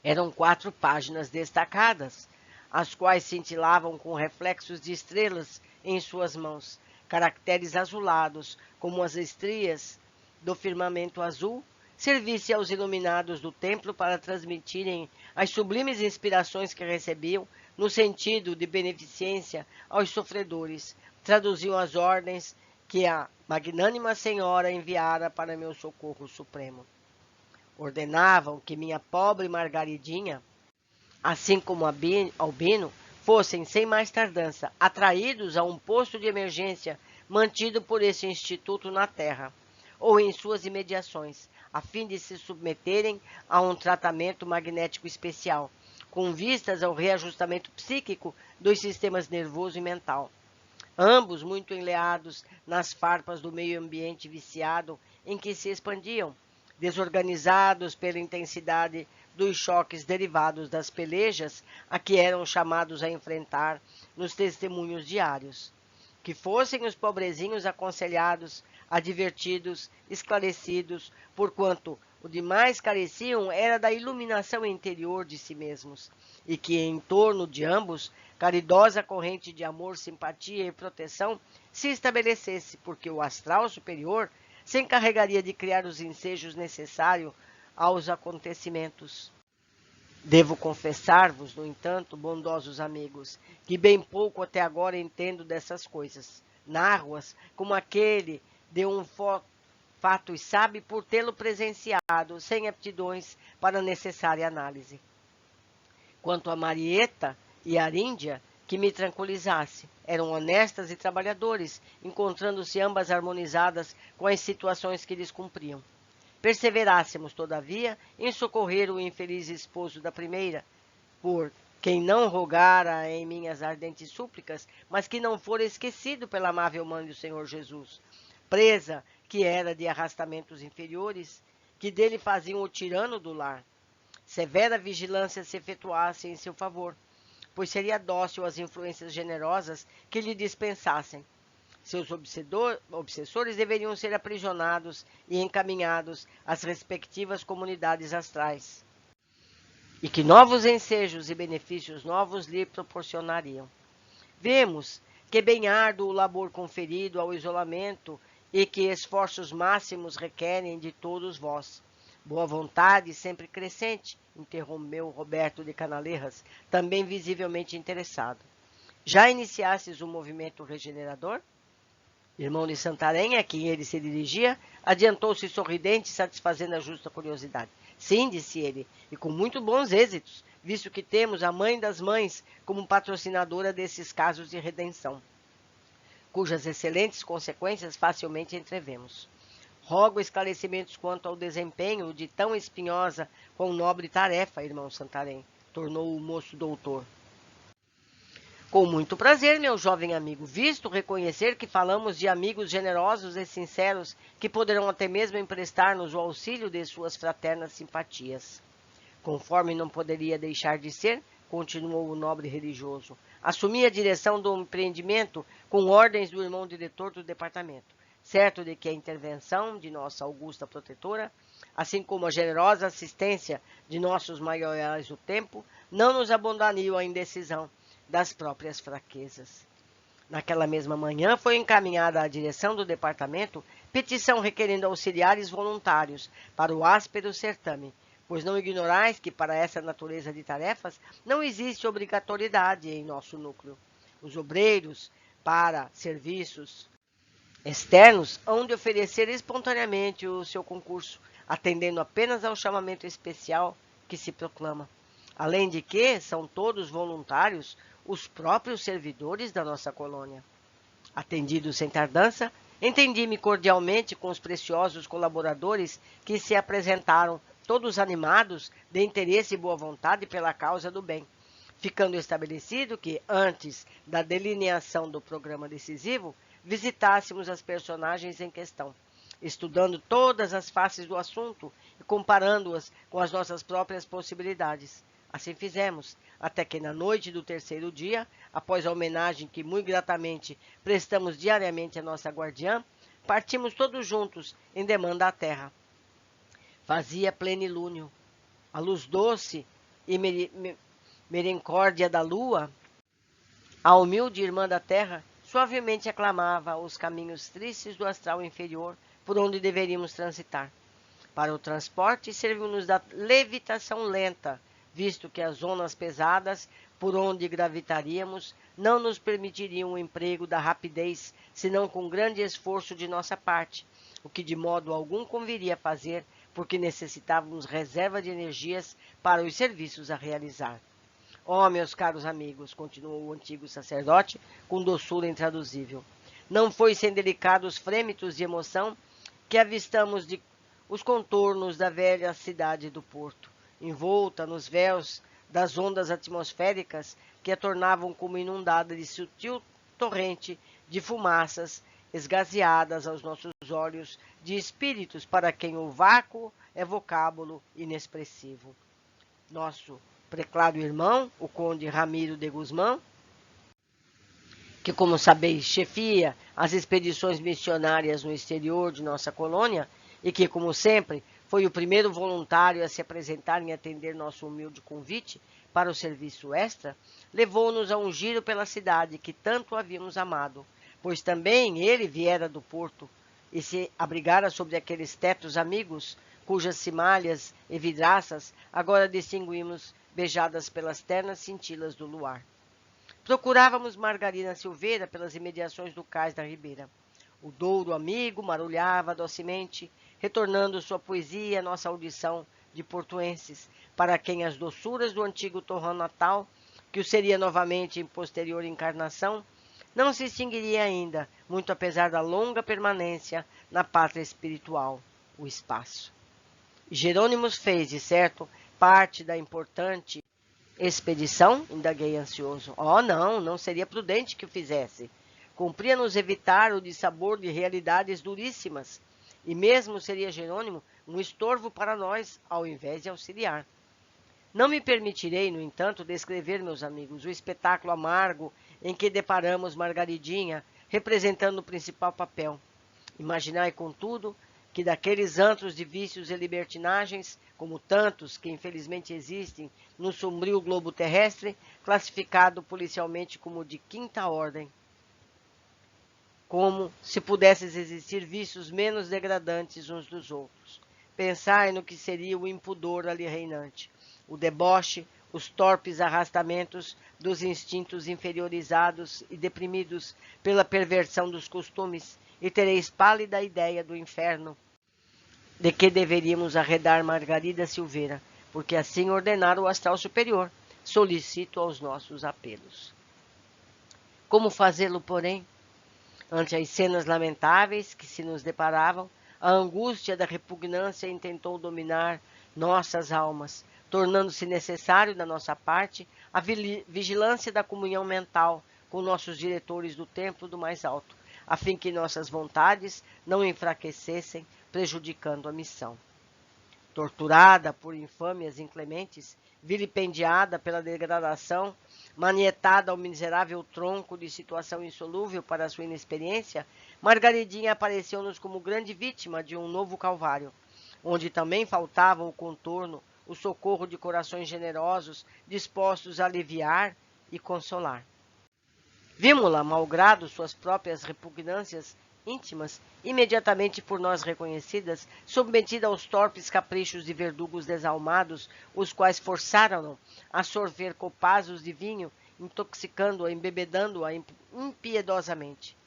Eram 4 páginas destacadas, as quais cintilavam com reflexos de estrelas em suas mãos, caracteres azulados, como as estrias do firmamento azul, servisse aos iluminados do templo para transmitirem as sublimes inspirações que recebiam no sentido de beneficência aos sofredores, traduziam as ordens que a magnânima Senhora enviara para meu socorro supremo. Ordenavam que minha pobre Margaridinha, assim como Albino, fossem, sem mais tardança, atraídos a um posto de emergência mantido por esse instituto na Terra, ou em suas imediações, a fim de se submeterem a um tratamento magnético especial, com vistas ao reajustamento psíquico dos sistemas nervoso e mental. Ambos muito enleados nas farpas do meio ambiente viciado em que se expandiam, desorganizados pela intensidade dos choques derivados das pelejas a que eram chamados a enfrentar nos testemunhos diários. Que fossem os pobrezinhos aconselhados advertidos, esclarecidos, porquanto o de mais careciam era da iluminação interior de si mesmos, e que em torno de ambos, caridosa corrente de amor, simpatia e proteção se estabelecesse, porque o astral superior se encarregaria de criar os ensejos necessários aos acontecimentos. Devo confessar-vos, no entanto, bondosos amigos, que bem pouco até agora entendo dessas coisas. Narro-as como aquele de um fato e sabe por tê-lo presenciado, sem aptidões para necessária análise. Quanto a Marieta e a Aríndia, que me tranquilizasse. Eram honestas e trabalhadores, encontrando-se ambas harmonizadas com as situações que lhes cumpriam. Perseverássemos, todavia, em socorrer o infeliz esposo da primeira, por quem não rogara em minhas ardentes súplicas, mas que não fora esquecido pela amável mãe do Senhor Jesus, presa que era de arrastamentos inferiores, que dele faziam o tirano do lar. Severa vigilância se efetuasse em seu favor, pois seria dócil às influências generosas que lhe dispensassem. Seus obsessores deveriam ser aprisionados e encaminhados às respectivas comunidades astrais, e que novos ensejos e benefícios novos lhe proporcionariam. Vemos que bem árduo o labor conferido ao isolamento e que esforços máximos requerem de todos vós. Boa vontade sempre crescente, interrompeu Roberto de Canaleiras, também visivelmente interessado. Já iniciastes o movimento regenerador? Irmão de Santarém, a quem ele se dirigia, adiantou-se sorridente, satisfazendo a justa curiosidade. Sim, disse ele, e com muito bons êxitos, visto que temos a mãe das mães como patrocinadora desses casos de redenção, cujas excelentes consequências facilmente entrevemos. Rogo esclarecimentos quanto ao desempenho de tão espinhosa com nobre tarefa, irmão Santarém, tornou o moço doutor. Com muito prazer, meu jovem amigo, visto reconhecer que falamos de amigos generosos e sinceros que poderão até mesmo emprestar-nos o auxílio de suas fraternas simpatias. Conforme não poderia deixar de ser, continuou o nobre religioso, assumi a direção do empreendimento com ordens do irmão diretor do departamento, certo de que a intervenção de nossa augusta protetora, assim como a generosa assistência de nossos maiores do tempo, não nos abandonariam à indecisão das próprias fraquezas. Naquela mesma manhã foi encaminhada à direção do departamento petição requerendo auxiliares voluntários para o áspero certame, pois não ignorais que para essa natureza de tarefas não existe obrigatoriedade em nosso núcleo. Os obreiros, para serviços externos, hão de oferecer espontaneamente o seu concurso, atendendo apenas ao chamamento especial que se proclama. Além de que são todos voluntários os próprios servidores da nossa colônia. Atendido sem tardança, entendi-me cordialmente com os preciosos colaboradores que se apresentaram, todos animados de interesse e boa vontade pela causa do bem, ficando estabelecido que, antes da delineação do programa decisivo, visitássemos as personagens em questão, estudando todas as faces do assunto e comparando-as com as nossas próprias possibilidades. Assim fizemos, até que na noite do terceiro dia, após a homenagem que muito gratamente prestamos diariamente à nossa guardiã, partimos todos juntos em demanda à terra. Fazia plenilúnio. A luz doce e misericórdia da lua, a humilde irmã da terra, suavemente aclamava os caminhos tristes do astral inferior por onde deveríamos transitar. Para o transporte, serviu-nos da levitação lenta, visto que as zonas pesadas por onde gravitaríamos não nos permitiriam o emprego da rapidez, senão com grande esforço de nossa parte, o que de modo algum conviria fazer, porque necessitávamos reserva de energias para os serviços a realizar. Ó, meus caros amigos, continuou o antigo sacerdote, com doçura intraduzível, não foi sem delicados frêmitos de emoção que avistamos os contornos da velha cidade do Porto, envolta nos véus das ondas atmosféricas que a tornavam como inundada de sutil torrente de fumaças esgazeadas aos nossos olhos de espíritos para quem o vácuo é vocábulo inexpressivo. Nosso preclaro irmão, o conde Ramiro de Guzmán, que, como sabeis, chefia as expedições missionárias no exterior de nossa colônia e que, como sempre, foi o primeiro voluntário a se apresentar em atender nosso humilde convite para o serviço extra, levou-nos a um giro pela cidade que tanto havíamos amado, pois também ele viera do porto e se abrigara sobre aqueles tetos amigos, cujas cimalhas e vidraças agora distinguimos beijadas pelas ternas cintilas do luar. Procurávamos Margarida Silveira pelas imediações do cais da Ribeira. O Douro amigo marulhava docemente, retornando sua poesia à nossa audição de portuenses, para quem as doçuras do antigo torrão natal, que o seria novamente em posterior encarnação, não se extinguiria ainda, muito apesar da longa permanência na pátria espiritual, o espaço. Jerônimos fez, de certo, parte da importante expedição? Indaguei ansioso. Oh, não seria prudente que o fizesse. Cumpria-nos evitar o dissabor de realidades duríssimas. E mesmo seria Jerônimo um estorvo para nós, ao invés de auxiliar. Não me permitirei, no entanto, descrever, meus amigos, o espetáculo amargo em que deparamos Margaridinha, representando o principal papel. Imaginai, contudo, que daqueles antros de vícios e libertinagens, como tantos que infelizmente existem no sombrio globo terrestre, classificado policialmente como de quinta ordem, como se pudessem existir vícios menos degradantes uns dos outros. Pensai no que seria o impudor ali reinante, o deboche, os torpes arrastamentos dos instintos inferiorizados e deprimidos pela perversão dos costumes, e tereis pálida ideia do inferno de que deveríamos arredar Margarida Silveira, porque assim ordenara o astral superior. Solicito aos nossos apelos. Como fazê-lo, porém? Ante as cenas lamentáveis que se nos deparavam, a angústia da repugnância intentou dominar nossas almas, tornando-se necessário, da nossa parte, a vigilância da comunhão mental com nossos diretores do templo do mais alto, a fim que nossas vontades não enfraquecessem, prejudicando a missão. Torturada por infâmias inclementes, vilipendiada pela degradação, manietada ao miserável tronco de situação insolúvel para sua inexperiência, Margaridinha apareceu-nos como grande vítima de um novo calvário, onde também faltavam o contorno, o socorro de corações generosos, dispostos a aliviar e consolar. Vimos-la, malgrado suas próprias repugnâncias íntimas, imediatamente por nós reconhecidas, submetida aos torpes caprichos de verdugos desalmados, os quais forçaram-no a sorver copazos de vinho, intoxicando-a, embebedando-a impiedosamente.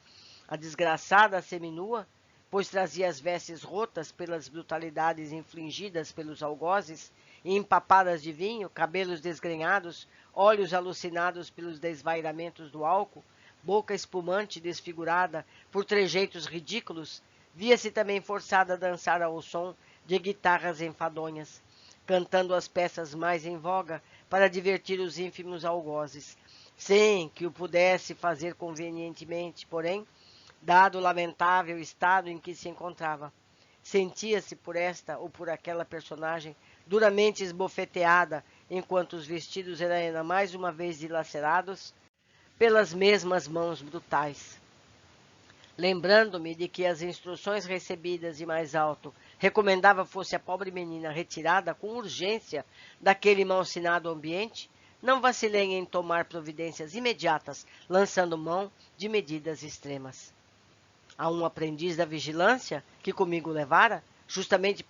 A desgraçada seminua, pois trazia as vestes rotas pelas brutalidades infligidas pelos algozes, e empapadas de vinho, cabelos desgrenhados, olhos alucinados pelos desvairamentos do álcool, boca espumante desfigurada por trejeitos ridículos, via-se também forçada a dançar ao som de guitarras enfadonhas, cantando as peças mais em voga para divertir os ínfimos algozes, sem que o pudesse fazer convenientemente, porém, dado o lamentável estado em que se encontrava. Sentia-se por esta ou por aquela personagem duramente esbofeteada, enquanto os vestidos eram ainda mais uma vez dilacerados pelas mesmas mãos brutais. Lembrando-me de que as instruções recebidas de mais alto recomendava fosse a pobre menina retirada com urgência daquele malsinado ambiente, não vacilei em tomar providências imediatas, lançando mão de medidas extremas. A um aprendiz da vigilância que comigo levara, justamente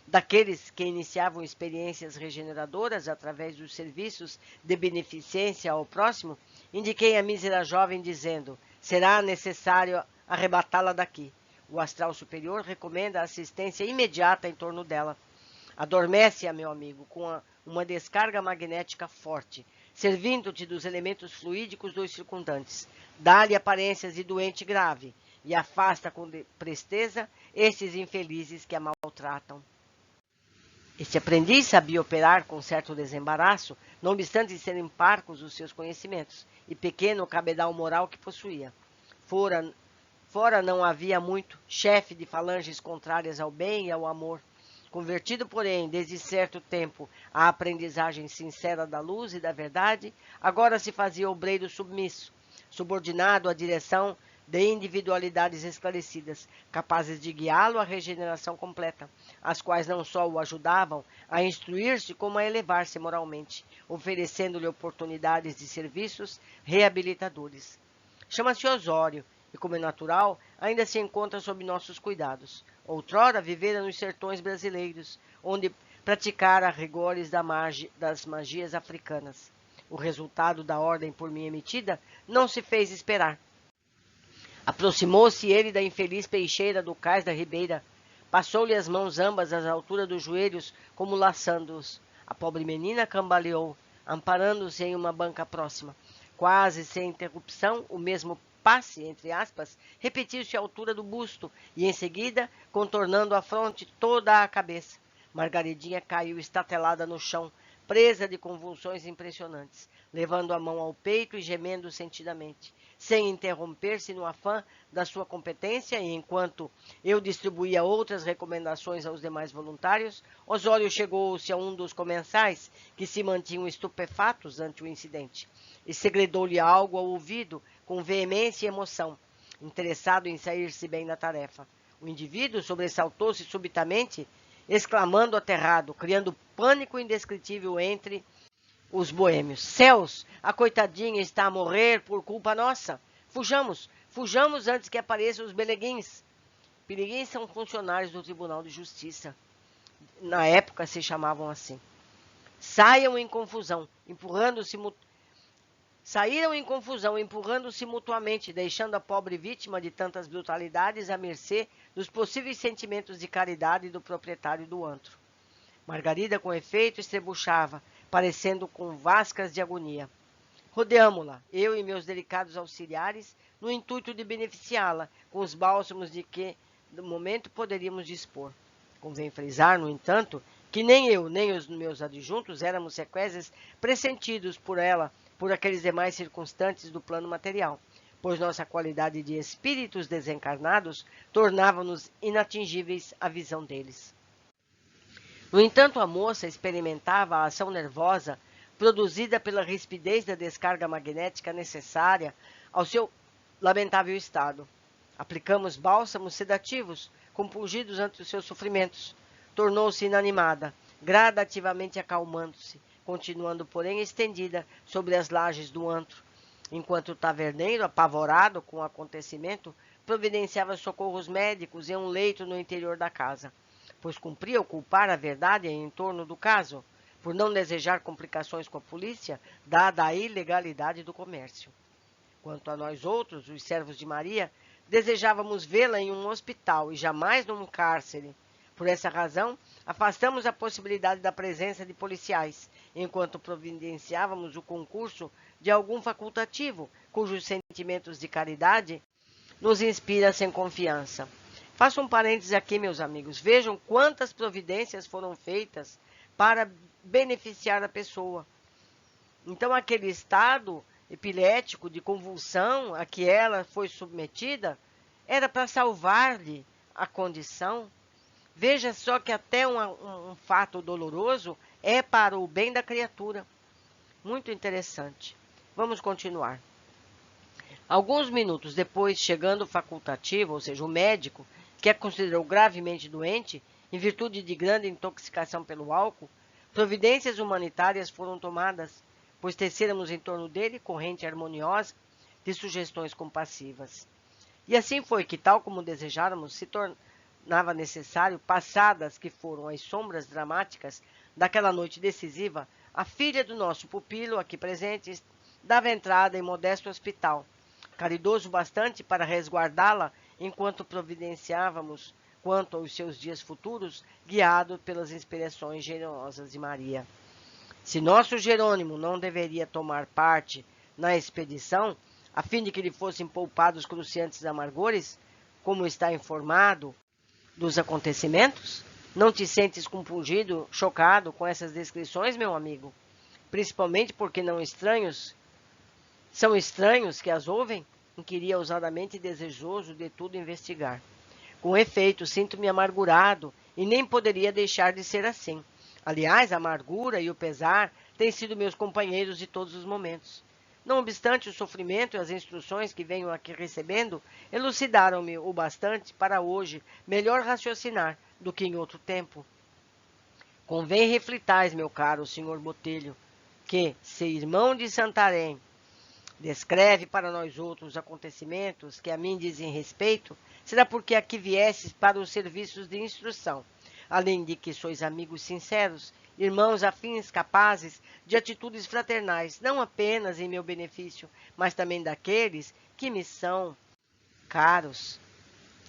daqueles que iniciavam experiências regeneradoras através dos serviços de beneficência ao próximo, indiquei a mísera jovem dizendo: será necessário arrebatá-la daqui. O astral superior recomenda a assistência imediata em torno dela. Adormece-a, meu amigo, com uma descarga magnética forte, servindo-te dos elementos fluídicos dos circundantes. Dá-lhe aparências de doente grave e afasta com presteza esses infelizes que a maltratam. Este aprendiz sabia operar com certo desembaraço, não obstante serem parcos os seus conhecimentos, e pequeno o cabedal moral que possuía. Fora não havia muito, chefe de falanges contrárias ao bem e ao amor. Convertido, porém, desde certo tempo à aprendizagem sincera da luz e da verdade, agora se fazia obreiro submisso, subordinado à direção de individualidades esclarecidas, capazes de guiá-lo à regeneração completa, as quais não só o ajudavam a instruir-se, como a elevar-se moralmente, oferecendo-lhe oportunidades de serviços reabilitadores. Chama-se Osório, e, como é natural, ainda se encontra sob nossos cuidados. Outrora vivera nos sertões brasileiros, onde praticara rigores das magias africanas. O resultado da ordem por mim emitida não se fez esperar. Aproximou-se ele da infeliz peixeira do cais da ribeira, passou-lhe as mãos ambas às alturas dos joelhos, como laçando-os. A pobre menina cambaleou, amparando-se em uma banca próxima. Quase sem interrupção, o mesmo passe, entre aspas, repetiu-se à altura do busto, e em seguida, contornando a fronte, toda a cabeça. Margaridinha caiu estatelada no chão, presa de convulsões impressionantes, levando a mão ao peito e gemendo sentidamente, sem interromper-se no afã da sua competência, e enquanto eu distribuía outras recomendações aos demais voluntários, Osório chegou-se a um dos comensais, que se mantinham estupefatos ante o incidente, e segredou-lhe algo ao ouvido, com veemência e emoção, interessado em sair-se bem da tarefa. O indivíduo sobressaltou-se subitamente, exclamando aterrado, criando pânico indescritível entre os boêmios. Céus, a coitadinha está a morrer por culpa nossa. Fujamos, fujamos antes que apareçam os beleguins. Beleguins são funcionários do Tribunal de Justiça. Na época se chamavam assim. Saíram em confusão, empurrando-se mutuamente, deixando a pobre vítima de tantas brutalidades à mercê dos possíveis sentimentos de caridade do proprietário do antro. Margarida, com efeito, estrebuchava, parecendo com vascas de agonia. Rodeamo-la, eu e meus delicados auxiliares, no intuito de beneficiá-la com os bálsamos de que, no momento, poderíamos dispor. Convém frisar, no entanto, que nem eu, nem os meus adjuntos éramos sequazes pressentidos por ela, por aqueles demais circunstantes do plano material, pois nossa qualidade de espíritos desencarnados tornava-nos inatingíveis à visão deles. No entanto, a moça experimentava a ação nervosa produzida pela rispidez da descarga magnética necessária ao seu lamentável estado. Aplicamos bálsamos sedativos, compungidos ante os seus sofrimentos. Tornou-se inanimada, gradativamente acalmando-se, continuando, porém, estendida sobre as lajes do antro, enquanto o taverneiro, apavorado com o acontecimento, providenciava socorros médicos em um leito no interior da casa, pois cumpria ocultar a verdade em torno do caso, por não desejar complicações com a polícia, dada a ilegalidade do comércio. Quanto a nós outros, os servos de Maria, desejávamos vê-la em um hospital e jamais num cárcere. Por essa razão, afastamos a possibilidade da presença de policiais, enquanto providenciávamos o concurso de algum facultativo, cujos sentimentos de caridade nos inspirassem confiança. Faço um parênteses aqui, meus amigos. Vejam quantas providências foram feitas para beneficiar a pessoa. Então, aquele estado epilético de convulsão a que ela foi submetida era para salvar-lhe a condição. Veja só que até um fato doloroso é para o bem da criatura. Muito interessante. Vamos continuar. Alguns minutos depois, chegando o facultativo, ou seja, o médico, que a considerou gravemente doente, em virtude de grande intoxicação pelo álcool, providências humanitárias foram tomadas, pois tecêramos em torno dele corrente harmoniosa de sugestões compassivas. E assim foi que, tal como desejáramos, se tornava necessário, passadas que foram as sombras dramáticas daquela noite decisiva, a filha do nosso pupilo, aqui presente, dava entrada em modesto hospital, caridoso bastante para resguardá-la enquanto providenciávamos quanto aos seus dias futuros, guiado pelas inspirações generosas de Maria. Se nosso Jerônimo não deveria tomar parte na expedição, a fim de que lhe fossem poupados cruciantes amargores, como está informado dos acontecimentos? Não te sentes compungido, chocado com essas descrições, meu amigo? Principalmente porque são estranhos que as ouvem? Inquiria ousadamente desejoso de tudo investigar. Com efeito, sinto-me amargurado e nem poderia deixar de ser assim. Aliás, a amargura e o pesar têm sido meus companheiros de todos os momentos. Não obstante o sofrimento e as instruções que venho aqui recebendo, elucidaram-me o bastante para hoje melhor raciocinar do que em outro tempo. Convém reflitais, meu caro senhor Botelho, que, se irmão de Santarém descreve para nós outros acontecimentos que a mim dizem respeito, será porque aqui viesses para os serviços de instrução, além de que sois amigos sinceros, irmãos afins capazes de atitudes fraternais, não apenas em meu benefício, mas também daqueles que me são caros.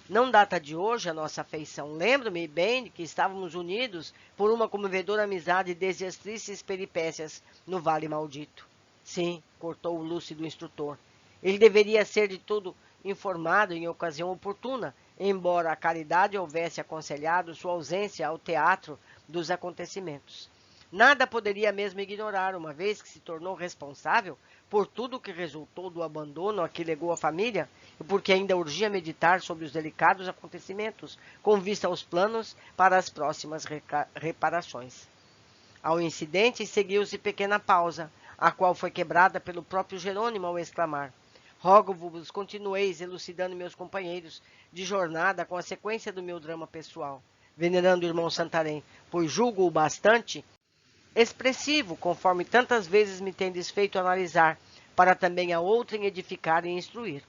Não data de hoje a nossa afeição. Lembro-me bem de que estávamos unidos por uma comovedora amizade desde as tristes peripécias no Vale Maldito. Sim, cortou o lúcido instrutor. Ele deveria ser de tudo informado em ocasião oportuna, embora a caridade houvesse aconselhado sua ausência ao teatro dos acontecimentos. Nada poderia mesmo ignorar, uma vez que se tornou responsável por tudo o que resultou do abandono a que legou a família e porque ainda urgia meditar sobre os delicados acontecimentos com vista aos planos para as próximas reparações. Ao incidente seguiu-se pequena pausa, a qual foi quebrada pelo próprio Jerônimo ao exclamar: rogo-vos continueis elucidando meus companheiros de jornada com a sequência do meu drama pessoal, venerando o irmão Santarém, pois julgo-o bastante expressivo, conforme tantas vezes me tendes feito analisar, para também a outrem edificar e instruir.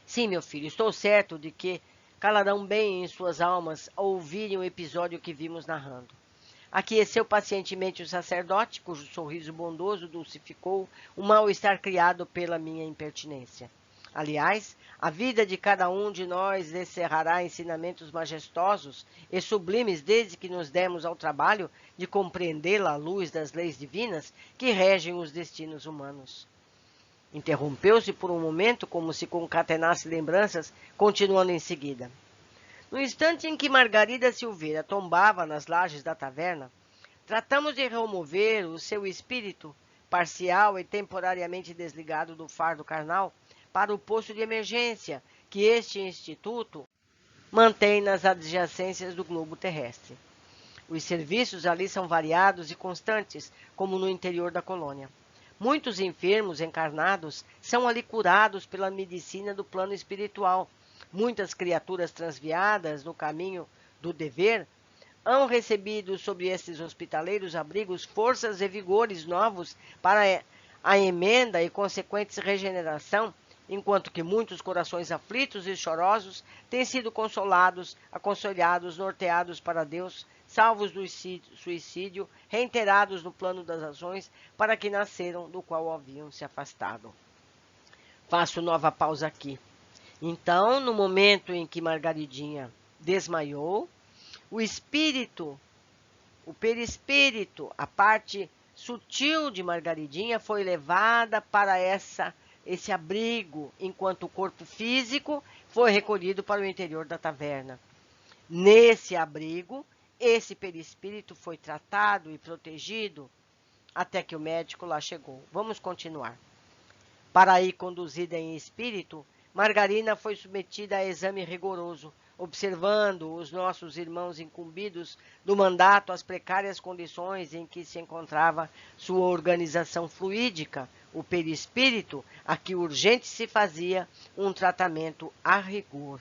Sim, meu filho, estou certo de que calarão bem em suas almas ao ouvirem o episódio que vimos narrando. Aqueceu pacientemente o sacerdote, cujo sorriso bondoso dulcificou o mal-estar criado pela minha impertinência. Aliás, a vida de cada um de nós encerrará ensinamentos majestosos e sublimes desde que nos demos ao trabalho de compreendê-la à luz das leis divinas que regem os destinos humanos. Interrompeu-se por um momento, como se concatenasse lembranças, continuando em seguida. No instante em que Margarida Silveira tombava nas lajes da taverna, tratamos de remover o seu espírito, parcial e temporariamente desligado do fardo carnal, para o posto de emergência que este instituto mantém nas adjacências do globo terrestre. Os serviços ali são variados e constantes, como no interior da colônia. Muitos enfermos encarnados são ali curados pela medicina do plano espiritual. Muitas criaturas transviadas no caminho do dever hão recebido sobre estes hospitaleiros abrigos forças e vigores novos para a emenda e consequentes regeneração, enquanto que muitos corações aflitos e chorosos têm sido consolados, aconselhados, norteados para Deus, salvos do suicídio, reiterados no plano das ações para que nasceram, do qual haviam se afastado. Faço nova pausa aqui. Então, no momento em que Margaridinha desmaiou, o espírito, o perispírito, a parte sutil de Margaridinha foi levada para esse abrigo, enquanto o corpo físico foi recolhido para o interior da taverna. Nesse abrigo, esse perispírito foi tratado e protegido até que o médico lá chegou. Vamos continuar. Para aí conduzida em espírito, Margarina foi submetida a exame rigoroso, observando os nossos irmãos incumbidos do mandato às precárias condições em que se encontrava sua organização fluídica, o perispírito, a que urgente se fazia um tratamento a rigor.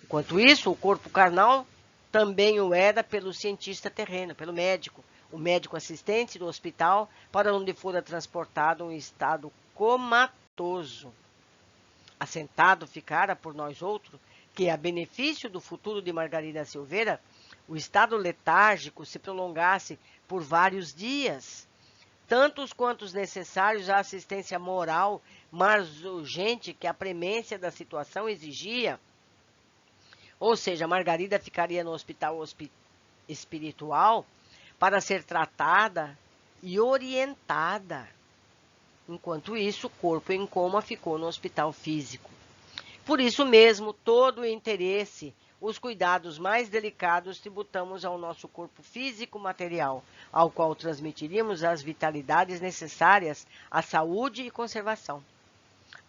Enquanto isso, o corpo carnal também o era pelo cientista terreno, pelo médico, o médico assistente do hospital, para onde fora transportado em estado comatoso. Assentado ficara por nós outros que, a benefício do futuro de Margarida Silveira, o estado letárgico se prolongasse por vários dias, tantos quantos necessários à assistência moral mais urgente que a premência da situação exigia. Ou seja, Margarida ficaria no hospital espiritual para ser tratada e orientada. Enquanto isso, o corpo em coma ficou no hospital físico. Por isso mesmo, todo o interesse, os cuidados mais delicados tributamos ao nosso corpo físico material, ao qual transmitiríamos as vitalidades necessárias à saúde e conservação.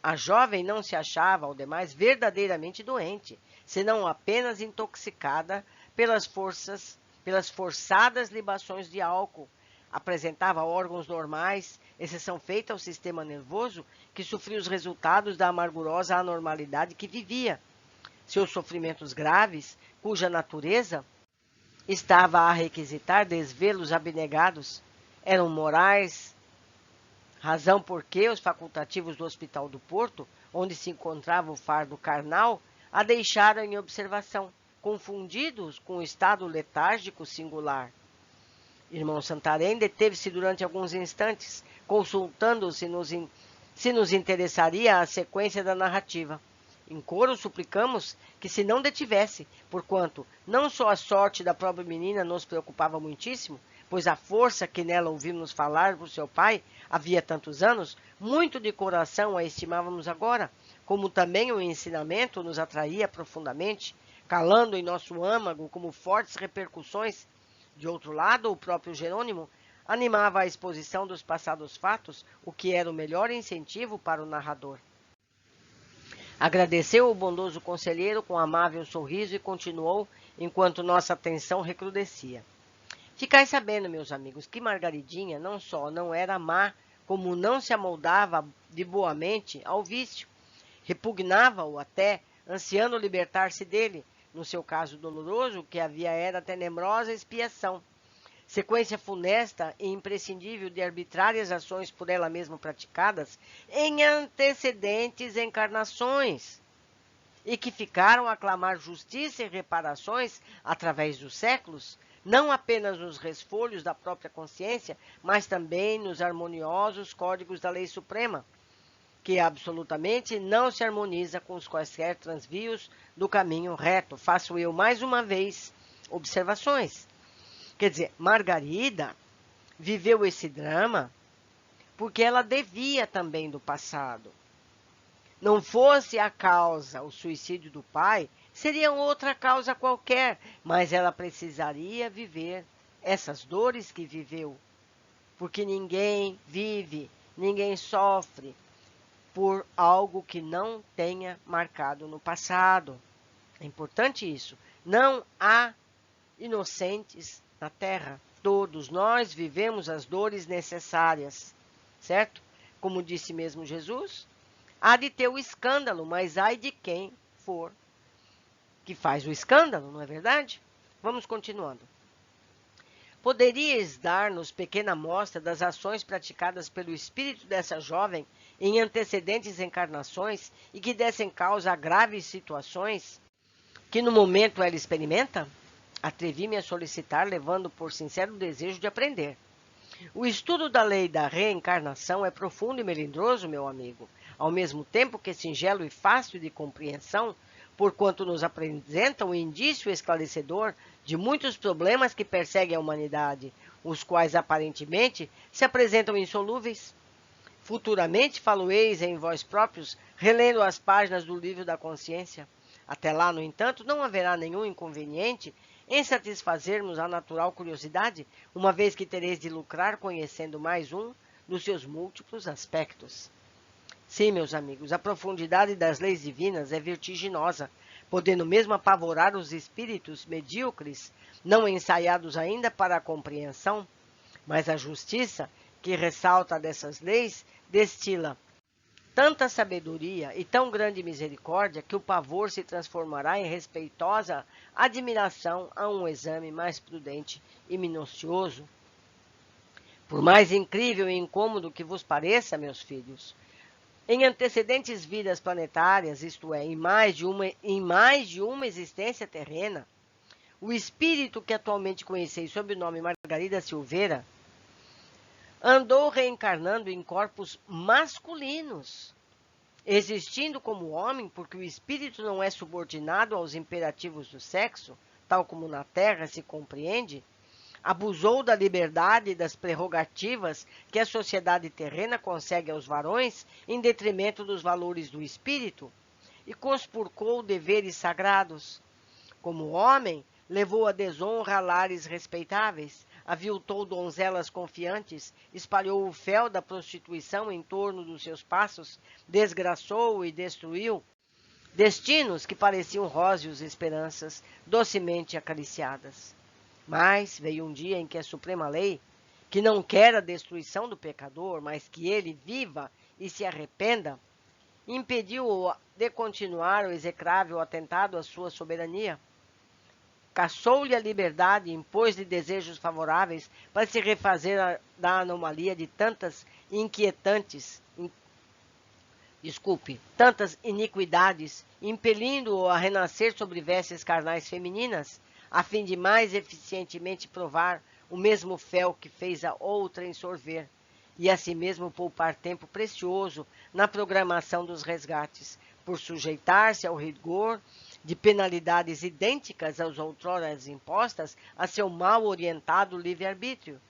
A jovem não se achava, ao demais, verdadeiramente doente, senão apenas intoxicada pelas forçadas libações de álcool, apresentava órgãos normais, exceção feita ao sistema nervoso, que sofria os resultados da amargurosa anormalidade que vivia. Seus sofrimentos graves, cuja natureza estava a requisitar desvelos abnegados, eram morais, razão por que os facultativos do Hospital do Porto, onde se encontrava o fardo carnal, a deixaram em observação, confundidos com o estado letárgico singular. Irmão Santarém deteve-se durante alguns instantes, consultando se nos interessaria a sequência da narrativa. Em coro suplicamos que se não detivesse, porquanto não só a sorte da pobre menina nos preocupava muitíssimo, pois a força que nela ouvimos falar por seu pai havia tantos anos, muito de coração a estimávamos agora, como também o ensinamento nos atraía profundamente, calando em nosso âmago como fortes repercussões. De outro lado, o próprio Jerônimo animava a exposição dos passados fatos, o que era o melhor incentivo para o narrador. Agradeceu o bondoso conselheiro com amável sorriso e continuou, enquanto nossa atenção recrudescia. Ficai sabendo, meus amigos, que Margaridinha não só não era má, como não se amoldava de boamente ao vício. Repugnava-o até, ansiando libertar-se dele, no seu caso doloroso, o que havia era tenebrosa expiação. Sequência funesta e imprescindível de arbitrárias ações por ela mesma praticadas em antecedentes encarnações, e que ficaram a clamar justiça e reparações através dos séculos, não apenas nos resfolhos da própria consciência, mas também nos harmoniosos códigos da lei suprema, que absolutamente não se harmoniza com os quaisquer transvios do caminho reto. Faço eu mais uma vez observações. Quer dizer, Margarida viveu esse drama porque ela devia também do passado. Não fosse a causa o suicídio do pai, seria outra causa qualquer, mas ela precisaria viver essas dores que viveu. Porque ninguém vive, ninguém sofre por algo que não tenha marcado no passado. É importante isso. Não há inocentes na Terra. Todos nós vivemos as dores necessárias, certo? Como disse mesmo Jesus, há de ter o escândalo, mas ai de quem for que faz o escândalo, não é verdade? Vamos continuando. Poderias dar-nos pequena amostra das ações praticadas pelo espírito dessa jovem em antecedentes encarnações e que dessem causa a graves situações que no momento ela experimenta? Atrevi-me a solicitar, levando por sincero desejo de aprender. O estudo da lei da reencarnação é profundo e melindroso, meu amigo, ao mesmo tempo que singelo e fácil de compreensão, porquanto nos apresenta um indício esclarecedor de muitos problemas que perseguem a humanidade, os quais aparentemente se apresentam insolúveis. Futuramente falo-eis em vós próprios, relendo as páginas do livro da consciência. Até lá, no entanto, não haverá nenhum inconveniente em satisfazermos a natural curiosidade, uma vez que tereis de lucrar conhecendo mais um dos seus múltiplos aspectos. Sim, meus amigos, a profundidade das leis divinas é vertiginosa, podendo mesmo apavorar os espíritos medíocres, não ensaiados ainda para a compreensão, mas a justiça que ressalta dessas leis destila tanta sabedoria e tão grande misericórdia que o pavor se transformará em respeitosa admiração a um exame mais prudente e minucioso. Por mais incrível e incômodo que vos pareça, meus filhos, em antecedentes vidas planetárias, isto é, em mais de uma existência terrena, o espírito que atualmente conheceis sob o nome Margarida Silveira andou reencarnando em corpos masculinos, existindo como homem porque o espírito não é subordinado aos imperativos do sexo, tal como na Terra se compreende, abusou da liberdade e das prerrogativas que a sociedade terrena concede aos varões em detrimento dos valores do espírito e conspurcou deveres sagrados. Como homem, levou a desonra a lares respeitáveis, aviltou donzelas confiantes, espalhou o fel da prostituição em torno dos seus passos, desgraçou e destruiu destinos que pareciam róseos esperanças docemente acariciadas. Mas veio um dia em que a suprema lei, que não quer a destruição do pecador, mas que ele viva e se arrependa, impediu-o de continuar o execrável atentado à sua soberania. Caçou-lhe a liberdade e impôs-lhe desejos favoráveis para se refazer da anomalia de tantas tantas iniquidades, impelindo-o a renascer sobre vestes carnais femininas, a fim de mais eficientemente provar o mesmo fel que fez a outrem sorver, e assim mesmo poupar tempo precioso na programação dos resgates, por sujeitar-se ao rigor de penalidades idênticas às outroras impostas a seu mal orientado livre-arbítrio.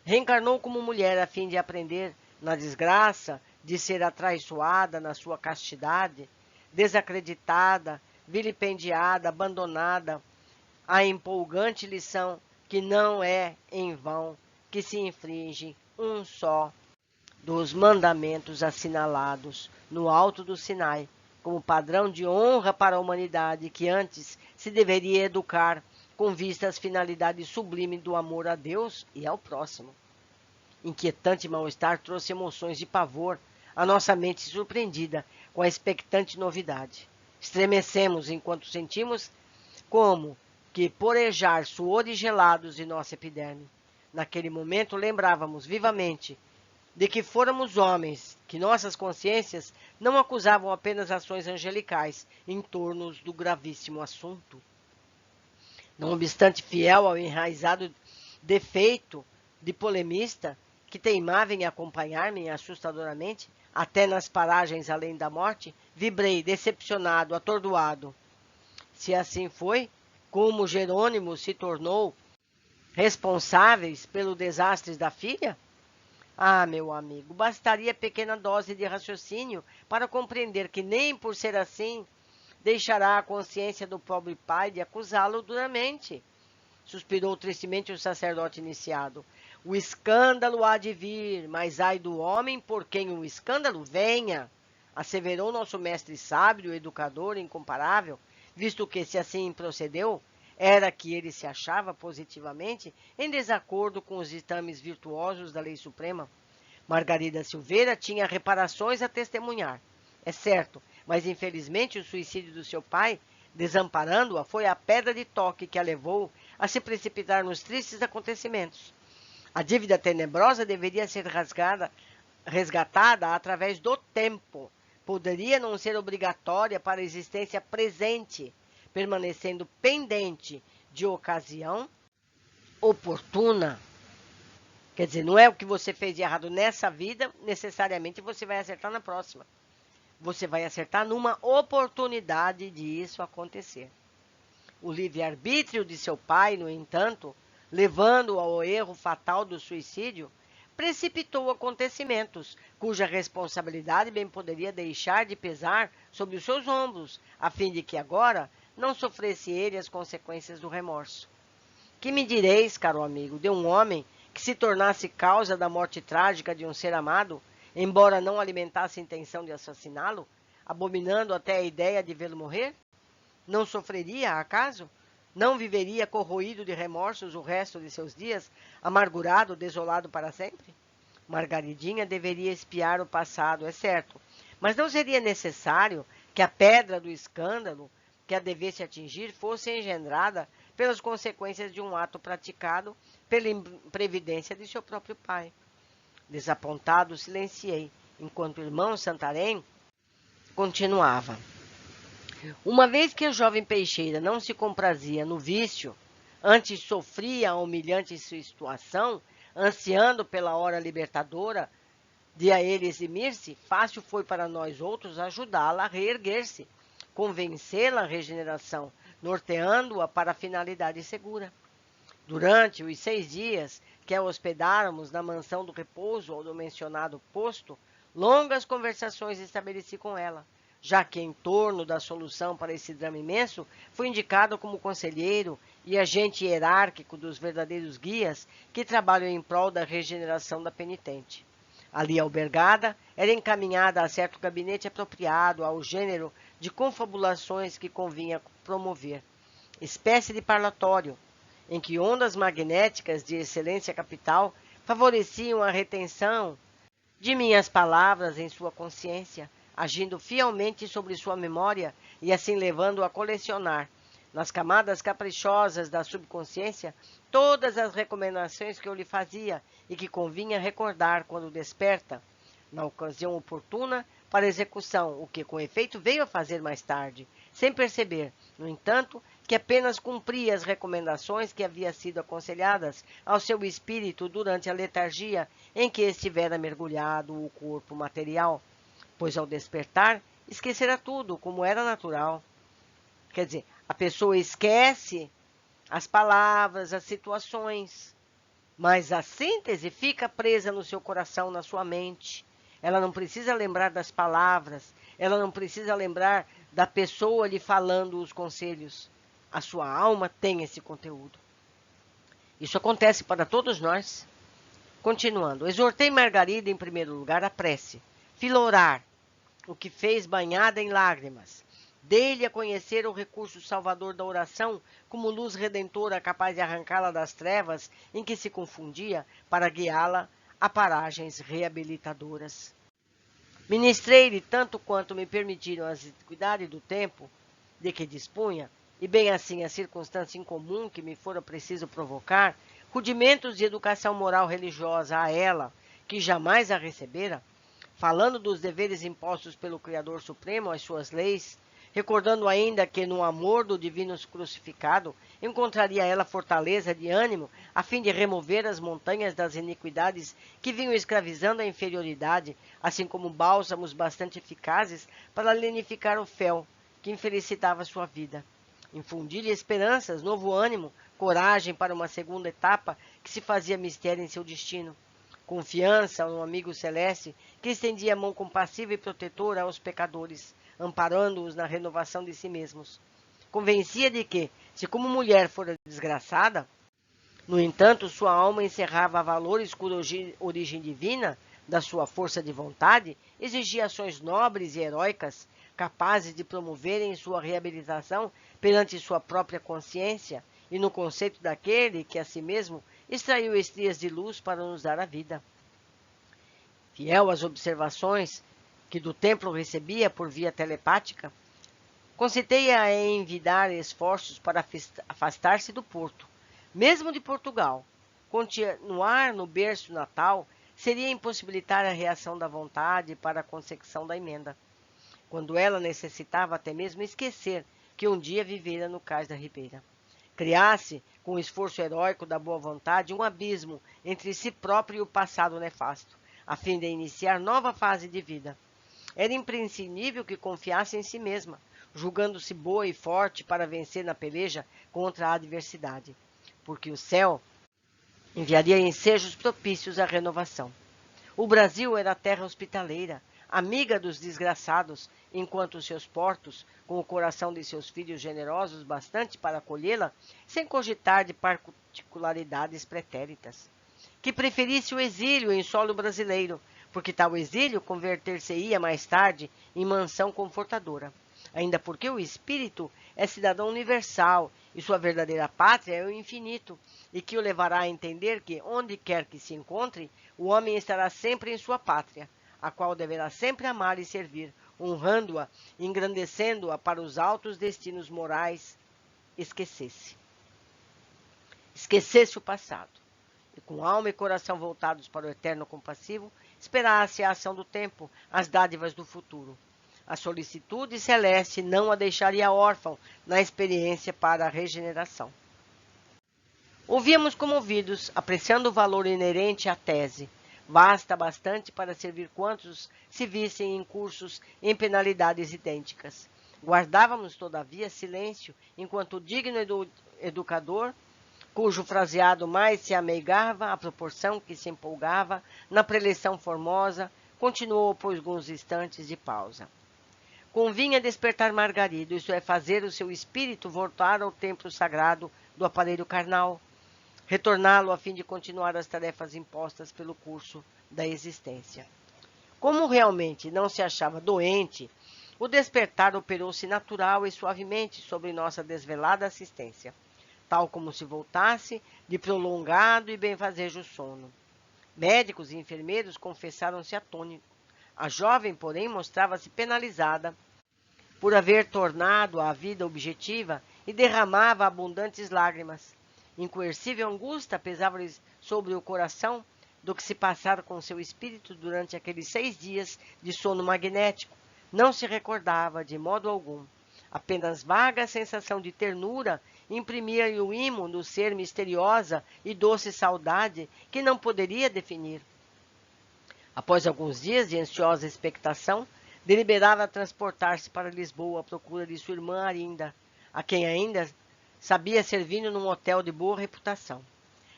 Reencarnou como mulher a fim de aprender na desgraça de ser atraiçoada na sua castidade, desacreditada, vilipendiada, abandonada, a empolgante lição que não é em vão que se infringe um só dos mandamentos assinalados no alto do Sinai, como padrão de honra para a humanidade que antes se deveria educar com vista às finalidades sublimes do amor a Deus e ao próximo. Inquietante mal-estar trouxe emoções de pavor à nossa mente surpreendida com a expectante novidade. Estremecemos enquanto sentimos como que porejar suores gelados de nossa epiderme. Naquele momento lembrávamos vivamente de que fôramos homens, que nossas consciências não acusavam apenas ações angelicais em torno do gravíssimo assunto. Não obstante fiel ao enraizado defeito de polemista, que teimava em acompanhar-me assustadoramente, até nas paragens além da morte, vibrei, decepcionado, atordoado. Se assim foi, como Jerônimo se tornou responsáveis pelo desastre da filha? Ah, meu amigo, bastaria pequena dose de raciocínio para compreender que nem por ser assim deixará a consciência do pobre pai de acusá-lo duramente. Suspirou tristemente o sacerdote iniciado. O escândalo há de vir, mas ai do homem por quem o escândalo venha, asseverou nosso mestre sábio, educador incomparável, visto que, se assim procedeu, era que ele se achava positivamente em desacordo com os ditames virtuosos da lei suprema. Margarida Silveira tinha reparações a testemunhar, é certo, mas infelizmente o suicídio do seu pai, desamparando-a, foi a pedra de toque que a levou a se precipitar nos tristes acontecimentos. A dívida tenebrosa deveria ser resgatada através do tempo. Poderia não ser obrigatória para a existência presente, permanecendo pendente de ocasião oportuna. Quer dizer, não é o que você fez de errado nessa vida, necessariamente você vai acertar na próxima. Você vai acertar numa oportunidade de isso acontecer. O livre-arbítrio de seu pai, no entanto, levando-o ao erro fatal do suicídio, precipitou acontecimentos cuja responsabilidade bem poderia deixar de pesar sobre os seus ombros, a fim de que agora não sofresse ele as consequências do remorso. Que me direis, caro amigo, de um homem que se tornasse causa da morte trágica de um ser amado, embora não alimentasse a intenção de assassiná-lo, abominando até a ideia de vê-lo morrer? Não sofreria, acaso? Não viveria corroído de remorsos o resto de seus dias, amargurado, desolado para sempre? Margaridinha deveria espiar o passado, é certo, mas não seria necessário que a pedra do escândalo que a devesse atingir fosse engendrada pelas consequências de um ato praticado pela imprevidência de seu próprio pai. Desapontado, silenciei, enquanto o irmão Santarém continuava. Uma vez que a jovem peixeira não se comprazia no vício, antes sofria a humilhante situação, ansiando pela hora libertadora de a ele eximir-se, fácil foi para nós outros ajudá-la a reerguer-se, convencê-la à regeneração, norteando-a para a finalidade segura. Durante os 6 dias que a hospedáramos na mansão do repouso ou do mencionado posto, longas conversações estabeleci com ela, já que em torno da solução para esse drama imenso fui indicado como conselheiro e agente hierárquico dos verdadeiros guias que trabalham em prol da regeneração da penitente. Ali albergada, era encaminhada a certo gabinete apropriado ao gênero de confabulações que convinha promover, espécie de parlatório, em que ondas magnéticas de excelência capital favoreciam a retenção de minhas palavras em sua consciência, agindo fielmente sobre sua memória e assim levando-o a colecionar, nas camadas caprichosas da subconsciência, todas as recomendações que eu lhe fazia e que convinha recordar quando desperta, na ocasião oportuna, para execução, o que com efeito veio a fazer mais tarde, sem perceber, no entanto, que apenas cumpria as recomendações que haviam sido aconselhadas ao seu espírito durante a letargia em que estivera mergulhado o corpo material, pois ao despertar esquecera tudo como era natural. Quer dizer, a pessoa esquece as palavras, as situações, mas a síntese fica presa no seu coração, na sua mente. Ela não precisa lembrar das palavras, ela não precisa lembrar da pessoa lhe falando os conselhos. A sua alma tem esse conteúdo. Isso acontece para todos nós. Continuando, exortei Margarida em primeiro lugar a prece, filorar, o que fez banhada em lágrimas. Dei-lhe a conhecer o recurso salvador da oração como luz redentora capaz de arrancá-la das trevas em que se confundia para guiá-la a paragens reabilitadoras. Ministrei-lhe tanto quanto me permitiram as equidades do tempo de que dispunha, e bem assim a circunstância incomum que me fora preciso provocar, rudimentos de educação moral religiosa a ela, que jamais a recebera, falando dos deveres impostos pelo Criador Supremo às suas leis, recordando ainda que no amor do Divino Crucificado encontraria ela fortaleza de ânimo a fim de remover as montanhas das iniquidades que vinham escravizando a inferioridade, assim como bálsamos bastante eficazes para lenificar o fel que infelicitava sua vida. Infundi-lhe esperanças, novo ânimo, coragem para uma segunda etapa que se fazia mistério em seu destino. Confiança no amigo celeste que estendia a mão compassiva e protetora aos pecadores, amparando-os na renovação de si mesmos. Convencia de que, se como mulher fora desgraçada, no entanto, sua alma encerrava a valor escura origem divina da sua força de vontade, exigia ações nobres e heróicas, capazes de promoverem sua reabilitação perante sua própria consciência e no conceito daquele que a si mesmo extraiu estrias de luz para nos dar a vida. Fiel às observações que do templo recebia por via telepática, concitei-a em envidar esforços para afastar-se do porto, mesmo de Portugal. Continuar no berço natal seria impossibilitar a reação da vontade para a consecução da emenda, quando ela necessitava até mesmo esquecer que um dia vivera no cais da Ribeira. Criasse, com o esforço heróico da boa vontade, um abismo entre si próprio e o passado nefasto, a fim de iniciar nova fase de vida. Era imprescindível que confiasse em si mesma, julgando-se boa e forte para vencer na peleja contra a adversidade, porque o céu enviaria ensejos propícios à renovação. O Brasil era a terra hospitaleira, amiga dos desgraçados, enquanto seus portos, com o coração de seus filhos generosos bastante para acolhê-la, sem cogitar de particularidades pretéritas. Que preferisse o exílio em solo brasileiro, porque tal exílio converter-se-ia mais tarde em mansão confortadora. Ainda porque o espírito é cidadão universal e sua verdadeira pátria é o infinito, e que o levará a entender que, onde quer que se encontre, o homem estará sempre em sua pátria, a qual deverá sempre amar e servir, honrando-a, engrandecendo-a para os altos destinos morais. Esquecesse o passado, e com alma e coração voltados para o eterno compassivo, esperasse a ação do tempo, as dádivas do futuro. A solicitude celeste não a deixaria órfã na experiência para a regeneração. Ouvíamos comovidos, apreciando o valor inerente à tese, vasta bastante para servir quantos se vissem incursos em penalidades idênticas. Guardávamos, todavia, silêncio, enquanto o digno educador, cujo fraseado mais se ameigava à proporção que se empolgava na preleção formosa, continuou por alguns instantes de pausa. Convinha despertar Margarida, isso é, fazer o seu espírito voltar ao templo sagrado do aparelho carnal, retorná-lo a fim de continuar as tarefas impostas pelo curso da existência. Como realmente não se achava doente, o despertar operou-se natural e suavemente sobre nossa desvelada assistência, tal como se voltasse de prolongado e benfazejo sono. Médicos e enfermeiros confessaram-se atônitos. A jovem, porém, mostrava-se penalizada por haver tornado a vida objetiva e derramava abundantes lágrimas. Incoercível angústia pesava-lhes sobre o coração do que se passara com seu espírito durante aqueles 6 dias de sono magnético. Não se recordava de modo algum. Apenas vaga sensação de ternura imprimia-lhe o imo do ser misteriosa e doce saudade que não poderia definir. Após alguns dias de ansiosa expectação, deliberava transportar-se para Lisboa à procura de sua irmã Arinda, a quem ainda sabia servindo num hotel de boa reputação.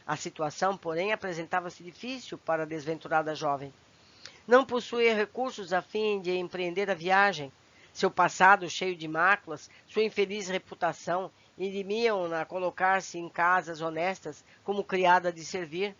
A situação, porém, apresentava-se difícil para a desventurada jovem. Não possuía recursos a fim de empreender a viagem. Seu passado cheio de máculas, sua infeliz reputação, indimiam-na a colocar-se em casas honestas como criada de servir.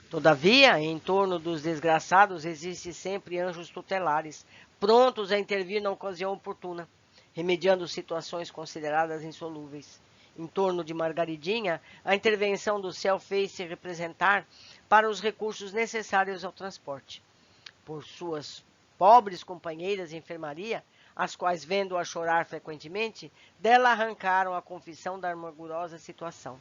Todavia, em torno dos desgraçados existem sempre anjos tutelares, prontos a intervir na ocasião oportuna, remediando situações consideradas insolúveis. Em torno de Margaridinha, a intervenção do céu fez-se representar para os recursos necessários ao transporte. Por suas pobres companheiras de enfermaria, as quais, vendo-a chorar frequentemente, dela arrancaram a confissão da amargurosa situação.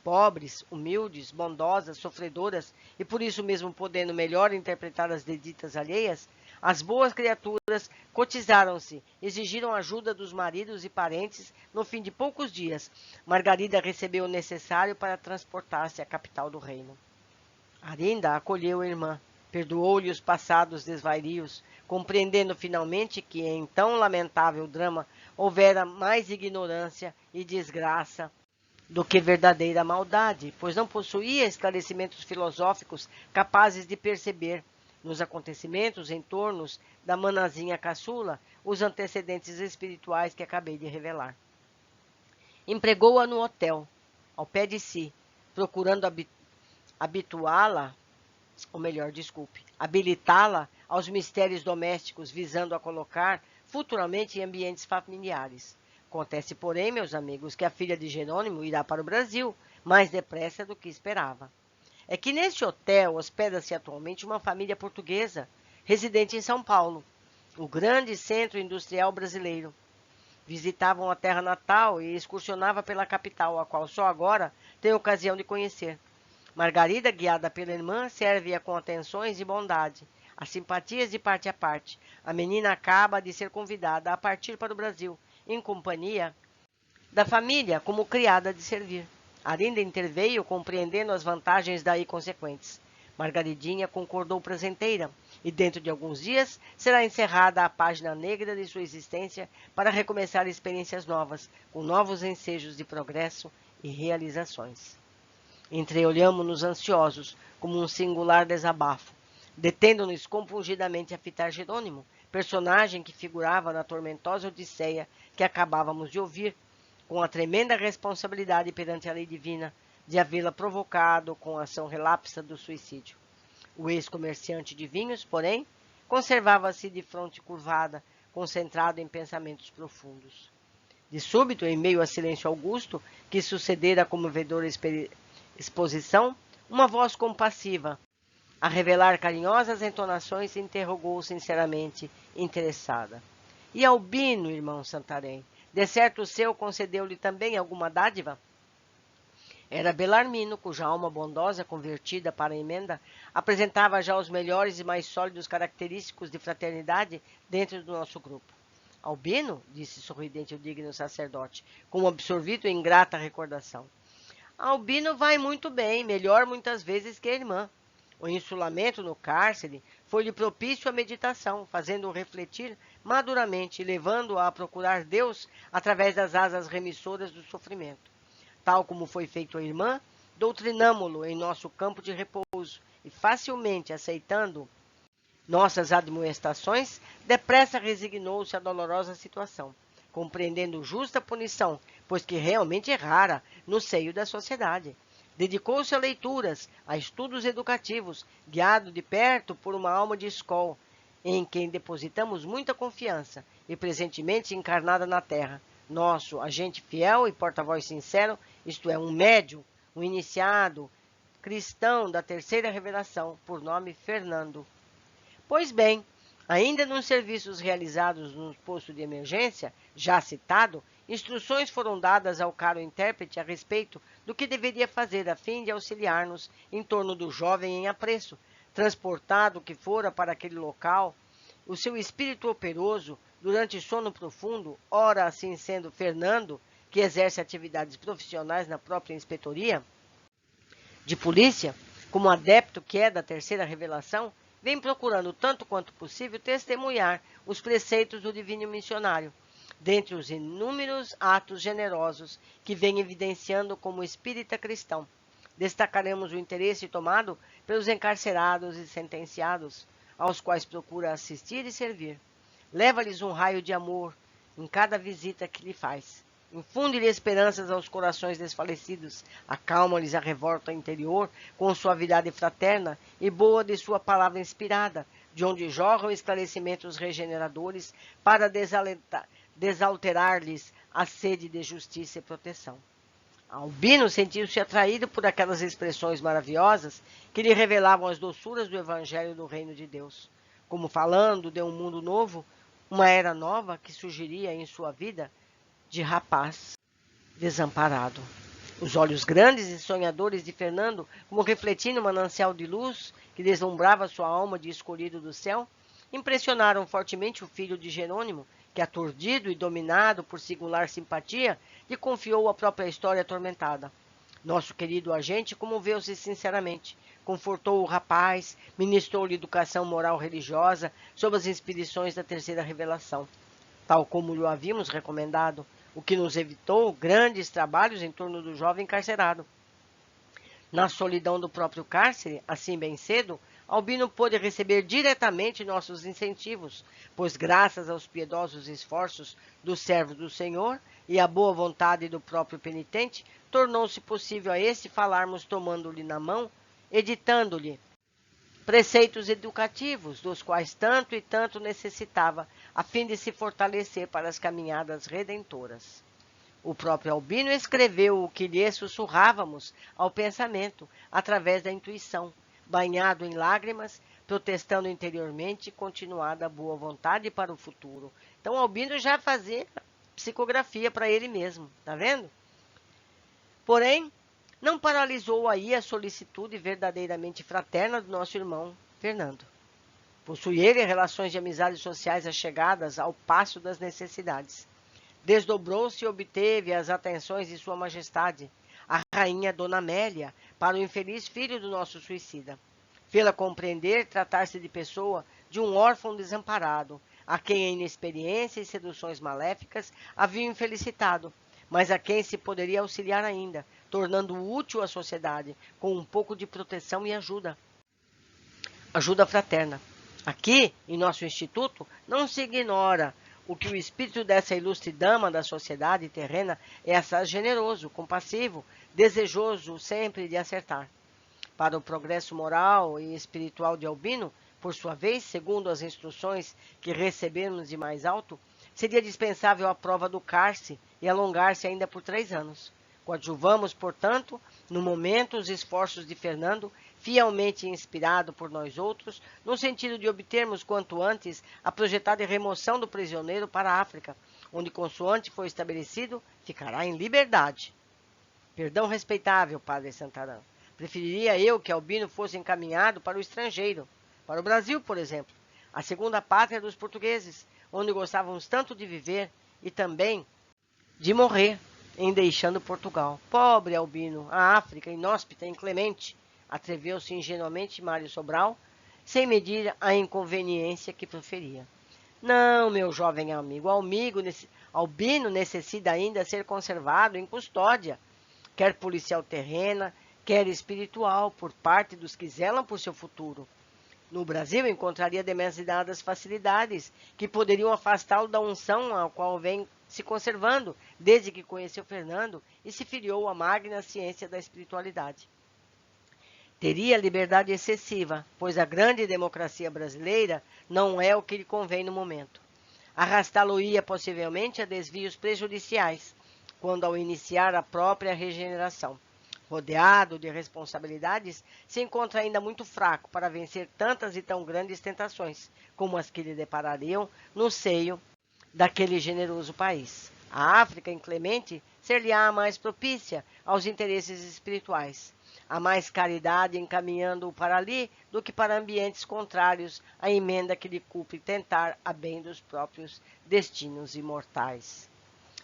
Pobres, humildes, bondosas, sofredoras, e por isso mesmo podendo melhor interpretar as deditas alheias, as boas criaturas cotizaram-se, exigiram ajuda dos maridos e parentes. No fim de poucos dias, Margarida recebeu o necessário para transportar-se à capital do reino. Arinda acolheu a irmã, perdoou-lhe os passados desvarios, compreendendo finalmente que em tão lamentável drama houvera mais ignorância e desgraça do que verdadeira maldade, pois não possuía esclarecimentos filosóficos capazes de perceber, nos acontecimentos em torno da manazinha caçula, os antecedentes espirituais que acabei de revelar. Empregou-a no hotel, ao pé de si, procurando habilitá-la aos mistérios domésticos, visando a colocar futuramente em ambientes familiares. Acontece, porém, meus amigos, que a filha de Jerônimo irá para o Brasil mais depressa do que esperava. É que neste hotel hospeda-se atualmente uma família portuguesa, residente em São Paulo, o grande centro industrial brasileiro. Visitavam a terra natal e excursionava pela capital, a qual só agora tem ocasião de conhecer. Margarida, guiada pela irmã, serve-a com atenções e bondade, as simpatias de parte a parte. A menina acaba de ser convidada a partir para o Brasil, em companhia da família, como criada de servir. Arinda interveio, compreendendo as vantagens daí consequentes. Margaridinha concordou prazenteira, e dentro de alguns dias será encerrada a página negra de sua existência para recomeçar experiências novas, com novos ensejos de progresso e realizações. Entreolhamo-nos ansiosos, como um singular desabafo, detendo-nos compungidamente a fitar Jerônimo, personagem que figurava na tormentosa odisseia que acabávamos de ouvir, com a tremenda responsabilidade perante a lei divina de havê-la provocado com a ação relapsa do suicídio. O ex-comerciante de vinhos, porém, conservava-se de fronte curvada, concentrado em pensamentos profundos. De súbito, em meio a silêncio augusto, que sucedera a comovedora exposição, uma voz compassiva, a revelar carinhosas entonações, interrogou sinceramente interessada. E Albino, irmão Santarém? De certo o seu concedeu-lhe também alguma dádiva? Era Belarmino, cuja alma bondosa, convertida para a emenda, apresentava já os melhores e mais sólidos característicos de fraternidade dentro do nosso grupo. Albino, disse sorridente o digno sacerdote, como absorvido em grata recordação. Albino vai muito bem, melhor muitas vezes que a irmã. O insulamento no cárcere foi-lhe propício à meditação, fazendo-o refletir maduramente e levando-o a procurar Deus através das asas remissoras do sofrimento. Tal como foi feito a irmã, doutrinamo-lo em nosso campo de repouso e, facilmente aceitando nossas admoestações, depressa resignou-se à dolorosa situação, compreendendo justa punição, pois que realmente errara no seio da sociedade. Dedicou-se a leituras, a estudos educativos, guiado de perto por uma alma de escola, em quem depositamos muita confiança e presentemente encarnada na terra. Nosso agente fiel e porta-voz sincero, isto é, um médium, um iniciado, cristão da terceira revelação, por nome Fernando. Pois bem, ainda nos serviços realizados no posto de emergência, já citado, instruções foram dadas ao caro intérprete a respeito do que deveria fazer a fim de auxiliar-nos em torno do jovem em apreço, transportado que fora para aquele local. O seu espírito operoso, durante sono profundo, ora assim sendo Fernando, que exerce atividades profissionais na própria inspetoria de polícia, como adepto que é da terceira revelação, vem procurando tanto quanto possível testemunhar os preceitos do divino missionário, dentre os inúmeros atos generosos que vem evidenciando como espírita cristão. Destacaremos o interesse tomado pelos encarcerados e sentenciados, aos quais procura assistir e servir. Leva-lhes um raio de amor em cada visita que lhe faz. Infunde-lhe esperanças aos corações desfalecidos, acalma-lhes a revolta interior com suavidade fraterna e boa de sua palavra inspirada, de onde jorram esclarecimentos regeneradores para desalterar-lhes a sede de justiça e proteção. Albino sentiu-se atraído por aquelas expressões maravilhosas que lhe revelavam as doçuras do Evangelho do Reino de Deus, como falando de um mundo novo, uma era nova que surgiria em sua vida de rapaz desamparado. Os olhos grandes e sonhadores de Fernando, como refletindo um manancial de luz que deslumbrava sua alma de escolhido do céu, impressionaram fortemente o filho de Jerônimo, que, aturdido e dominado por singular simpatia, lhe confiou a própria história atormentada. Nosso querido agente comoveu-se sinceramente, confortou o rapaz, ministrou-lhe educação moral religiosa sob as inspirações da terceira revelação, tal como lhe havíamos recomendado, o que nos evitou grandes trabalhos em torno do jovem encarcerado. Na solidão do próprio cárcere, assim bem cedo, Albino pôde receber diretamente nossos incentivos, pois graças aos piedosos esforços dos servos do Senhor e à boa vontade do próprio penitente, tornou-se possível a este falarmos tomando-lhe na mão, editando-lhe preceitos educativos, dos quais tanto e tanto necessitava, a fim de se fortalecer para as caminhadas redentoras. O próprio Albino escreveu o que lhe sussurrávamos ao pensamento, através da intuição, banhado em lágrimas, protestando interiormente continuada boa vontade para o futuro. Então, Albino já fazia psicografia para ele mesmo, tá vendo? Porém, não paralisou aí a solicitude verdadeiramente fraterna do nosso irmão Fernando. Possui ele relações de amizades sociais achegadas ao passo das necessidades. Desdobrou-se e obteve as atenções de Sua Majestade, a rainha Dona Amélia, para o infeliz filho do nosso suicida. Fê-la compreender tratar-se de pessoa de um órfão desamparado, a quem a inexperiência e seduções maléficas haviam infelicitado, mas a quem se poderia auxiliar ainda, tornando-o útil à sociedade, com um pouco de proteção e ajuda. Ajuda fraterna. Aqui, em nosso instituto, não se ignora o que o espírito dessa ilustre dama da sociedade terrena é assaz generoso, compassivo, desejoso sempre de acertar. Para o progresso moral e espiritual de Albino, por sua vez, segundo as instruções que recebemos de mais alto, seria dispensável a prova do cárcere e alongar-se ainda por 3 anos. Coadjuvamos, portanto, no momento, os esforços de Fernando, fielmente inspirado por nós outros, no sentido de obtermos quanto antes a projetada remoção do prisioneiro para a África, onde, consoante foi estabelecido, ficará em liberdade. Perdão respeitável, Padre Santarém. Preferiria eu que Albino fosse encaminhado para o estrangeiro, para o Brasil, por exemplo, a segunda pátria dos portugueses, onde gostávamos tanto de viver e também de morrer, em deixando Portugal. Pobre Albino, a África, inóspita e inclemente, atreveu-se ingenuamente Mário Sobral, sem medir a inconveniência que proferia. Não, meu jovem amigo, Albino necessita ainda ser conservado em custódia, quer policial terrena, quer espiritual, por parte dos que zelam por seu futuro. No Brasil, encontraria demasiadas facilidades que poderiam afastá-lo da unção a qual vem se conservando, desde que conheceu Fernando e se filiou à magna ciência da espiritualidade. Teria liberdade excessiva, pois a grande democracia brasileira não é o que lhe convém no momento. Arrastá-lo-ia possivelmente a desvios prejudiciais, quando ao iniciar a própria regeneração. rodeado de responsabilidades, se encontra ainda muito fraco para vencer tantas e tão grandes tentações como as que lhe deparariam no seio daquele generoso país. A África inclemente ser-lhe-á mais propícia aos interesses espirituais, há mais caridade encaminhando-o para ali do que para ambientes contrários à emenda que lhe cumpre tentar a bem dos próprios destinos imortais.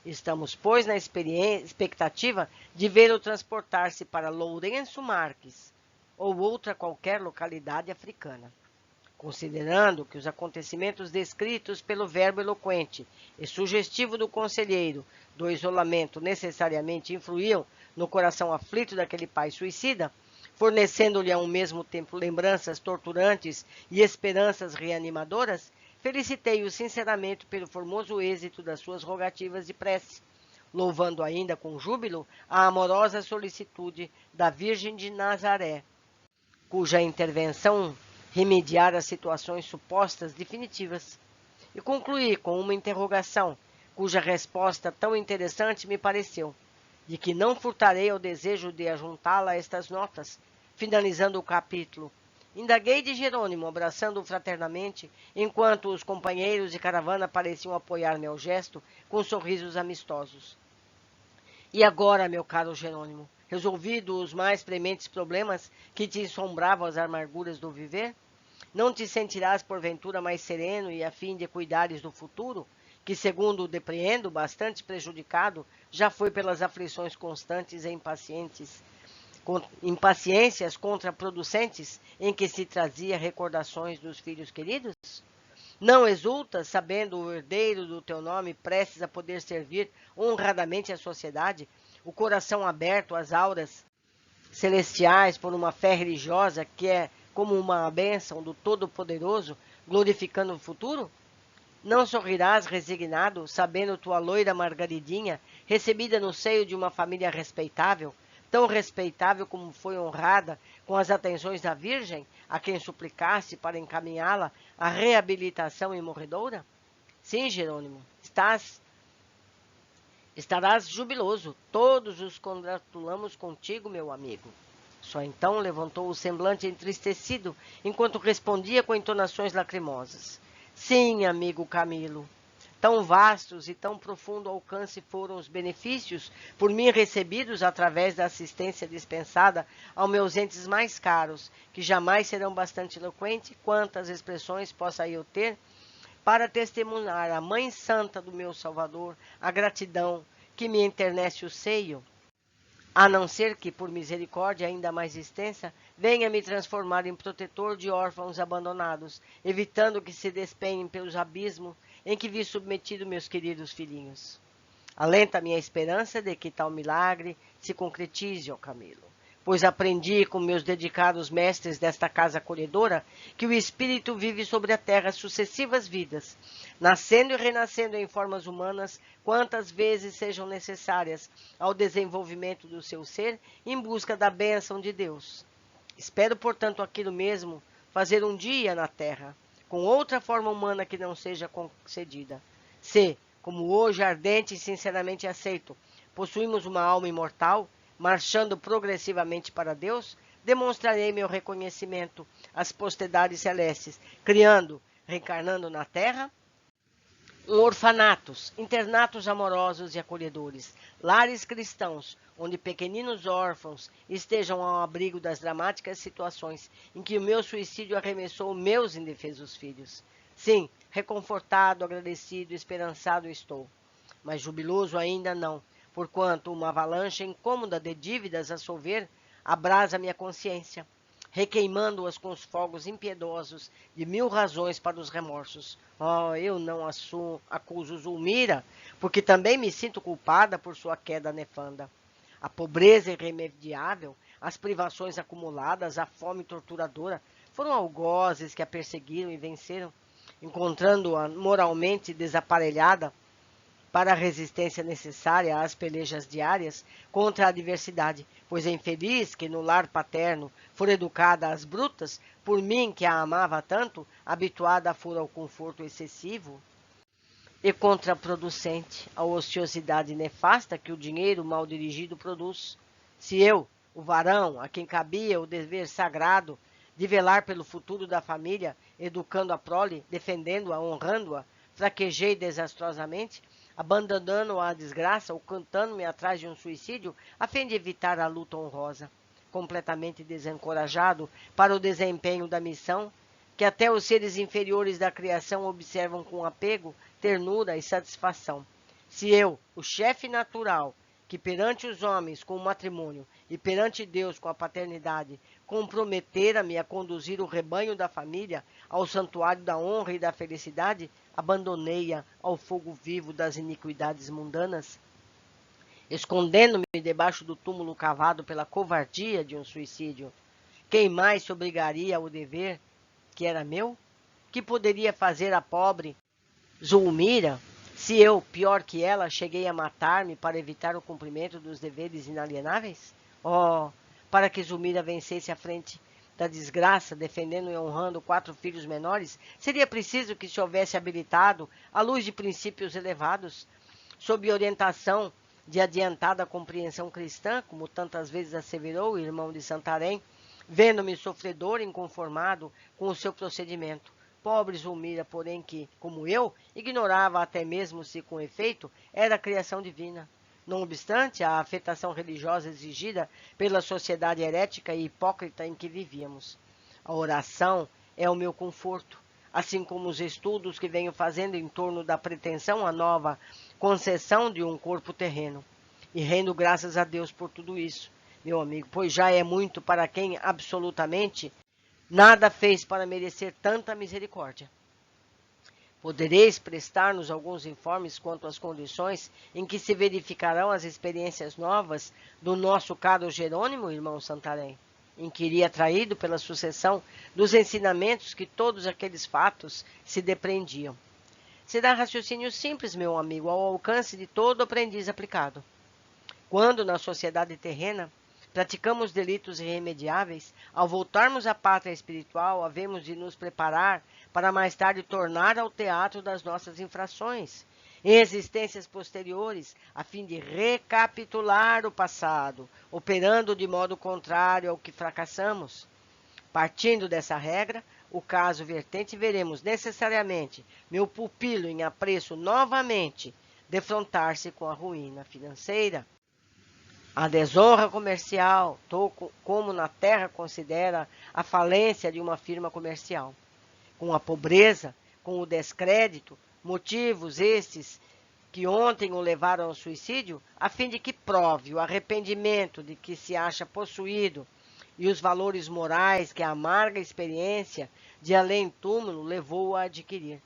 Estamos, pois, na expectativa de vê-lo transportar-se para Lourenço Marques ou outra qualquer localidade africana. Considerando que os acontecimentos descritos pelo verbo eloquente e sugestivo do conselheiro do isolamento necessariamente influíam no coração aflito daquele pai suicida, fornecendo-lhe ao mesmo tempo lembranças torturantes e esperanças reanimadoras, felicitei-o sinceramente pelo formoso êxito das suas rogativas de prece, louvando ainda com júbilo a amorosa solicitude da Virgem de Nazaré, cuja intervenção remediara as situações supostas definitivas. E concluí com uma interrogação, cuja resposta tão interessante me pareceu, de que não furtarei ao desejo de ajuntá-la a estas notas, finalizando o capítulo. Indaguei de Jerônimo, abraçando-o fraternamente, enquanto os companheiros de caravana pareciam apoiar-me ao gesto com sorrisos amistosos. E agora, meu caro Jerônimo, resolvido os mais prementes problemas que te ensombravam as amarguras do viver, não te sentirás porventura mais sereno e a fim de cuidares do futuro, que, segundo depreendo, bastante prejudicado, já foi pelas aflições constantes e impaciências contraproducentes em que se trazia recordações dos filhos queridos? Não exultas, sabendo o herdeiro do teu nome prestes a poder servir honradamente a sociedade, o coração aberto às auras celestiais por uma fé religiosa que é como uma bênção do Todo-Poderoso, glorificando o futuro? Não sorrirás resignado, sabendo tua loira Margaridinha, recebida no seio de uma família respeitável, tão respeitável como foi honrada com as atenções da Virgem, a quem suplicaste para encaminhá-la à reabilitação imorredoura? Sim, Jerônimo, estarás jubiloso. Todos os congratulamos contigo, meu amigo. Só então levantou o semblante entristecido, enquanto respondia com entonações lacrimosas. Sim, amigo Camilo. Tão vastos e tão profundo alcance foram os benefícios por mim recebidos através da assistência dispensada aos meus entes mais caros, que jamais serão bastante eloquentes quantas expressões possa eu ter para testemunhar à Mãe Santa do meu Salvador a gratidão que me enternece o seio, a não ser que, por misericórdia ainda mais extensa, venha me transformar em protetor de órfãos abandonados, evitando que se despenhem pelos abismos em que vi submetido meus queridos filhinhos. Alenta minha esperança de que tal milagre se concretize, ó Camilo, pois aprendi com meus dedicados mestres desta casa acolhedora que o Espírito vive sobre a terra sucessivas vidas, nascendo e renascendo em formas humanas quantas vezes sejam necessárias ao desenvolvimento do seu ser em busca da bênção de Deus. Espero, portanto, aquilo mesmo fazer um dia na terra, com outra forma humana que não seja concedida. Se, como hoje ardente e sinceramente aceito, possuímos uma alma imortal, marchando progressivamente para Deus, demonstrarei meu reconhecimento às posterdades celestes, criando, reencarnando na terra, orfanatos, internatos amorosos e acolhedores, lares cristãos, onde pequeninos órfãos estejam ao abrigo das dramáticas situações em que o meu suicídio arremessou meus indefesos filhos. Sim, reconfortado, agradecido, esperançado estou, mas jubiloso ainda não, porquanto uma avalanche incômoda de dívidas a solver abrasa minha consciência, requeimando-as com os fogos impiedosos de 1000 razões para os remorsos. Oh, eu não acuso Zulmira, porque também me sinto culpada por sua queda nefanda. A pobreza irremediável, as privações acumuladas, a fome torturadora, foram algozes que a perseguiram e venceram, encontrando-a moralmente desaparelhada para a resistência necessária às pelejas diárias contra a adversidade, pois é infeliz que no lar paterno for educada às brutas, por mim que a amava tanto, habituada for ao conforto excessivo e contraproducente, à ociosidade nefasta que o dinheiro mal dirigido produz. Se eu, o varão, a quem cabia o dever sagrado de velar pelo futuro da família, educando a prole, defendendo-a, honrando-a, fraquejei desastrosamente, abandonando-a à desgraça, ou cantando-me atrás de um suicídio, a fim de evitar a luta honrosa. Completamente desencorajado para o desempenho da missão, que até os seres inferiores da criação observam com apego, ternura e satisfação. Se eu, o chefe natural, que perante os homens com o matrimônio e perante Deus com a paternidade, comprometera-me a conduzir o rebanho da família ao santuário da honra e da felicidade, abandonei-a ao fogo vivo das iniquidades mundanas, escondendo-me debaixo do túmulo cavado pela covardia de um suicídio. Quem mais se obrigaria ao dever que era meu? Que poderia fazer a pobre Zulmira, se eu, pior que ela, cheguei a matar-me para evitar o cumprimento dos deveres inalienáveis? Oh, para que Zulmira vencesse à frente da desgraça, defendendo e honrando 4 filhos menores, seria preciso que se houvesse habilitado, à luz de princípios elevados, sob orientação de adiantada compreensão cristã, como tantas vezes asseverou o irmão de Santarém, vendo-me sofredor e inconformado com o seu procedimento. Pobre Zulmira, porém, que, como eu, ignorava até mesmo se, com efeito, era a criação divina. Não obstante a afetação religiosa exigida pela sociedade herética e hipócrita em que vivíamos. A oração é o meu conforto, assim como os estudos que venho fazendo em torno da pretensão à nova concessão de um corpo terreno. E rendo graças a Deus por tudo isso, meu amigo, pois já é muito para quem absolutamente nada fez para merecer tanta misericórdia. Podereis prestar-nos alguns informes quanto às condições em que se verificarão as experiências novas do nosso caro Jerônimo, irmão Santarém? Inquiri atraído pela sucessão dos ensinamentos que todos aqueles fatos se depreendiam. Será raciocínio simples, meu amigo, ao alcance de todo aprendiz aplicado. Quando, na sociedade terrena, praticamos delitos irremediáveis, ao voltarmos à pátria espiritual, havemos de nos preparar para mais tarde tornar ao teatro das nossas infrações, em existências posteriores, a fim de recapitular o passado, operando de modo contrário ao que fracassamos. Partindo dessa regra, o caso vertente, veremos necessariamente meu pupilo em apreço novamente defrontar-se com a ruína financeira. A desonra comercial, como na terra considera a falência de uma firma comercial. Com a pobreza, com o descrédito, motivos estes que ontem o levaram ao suicídio, a fim de que prove o arrependimento de que se acha possuído e os valores morais que a amarga experiência de além-túmulo levou a adquirir.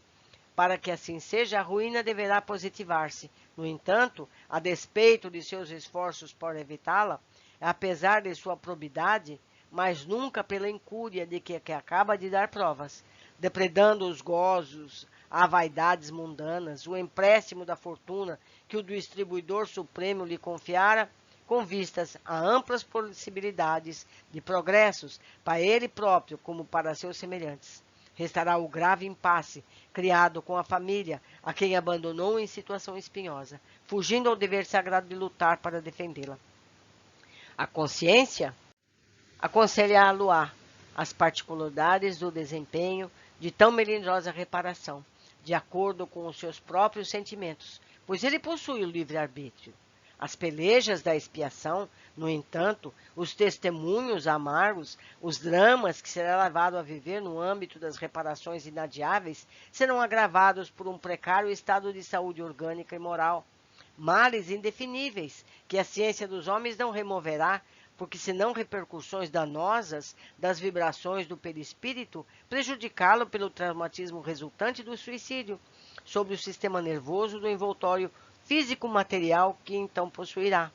Para que assim seja, a ruína deverá positivar-se. No entanto, a despeito de seus esforços por evitá-la, apesar de sua probidade, mas nunca pela incúria de que acaba de dar provas, depredando os gozos, a vaidades mundanas, o empréstimo da fortuna que o distribuidor supremo lhe confiara, com vistas a amplas possibilidades de progressos para ele próprio como para seus semelhantes. Restará o grave impasse criado com a família, a quem abandonou em situação espinhosa, fugindo ao dever sagrado de lutar para defendê-la. A consciência aconselha-lo-á as particularidades do desempenho de tão melindrosa reparação, de acordo com os seus próprios sentimentos, pois ele possui o livre-arbítrio. As pelejas da expiação, no entanto, os testemunhos amargos, os dramas que será levado a viver no âmbito das reparações inadiáveis, serão agravados por um precário estado de saúde orgânica e moral. Males indefiníveis, que a ciência dos homens não removerá, porque senão repercussões danosas das vibrações do perispírito, prejudicá-lo pelo traumatismo resultante do suicídio, sobre o sistema nervoso do envoltório físico-material que então possuirá.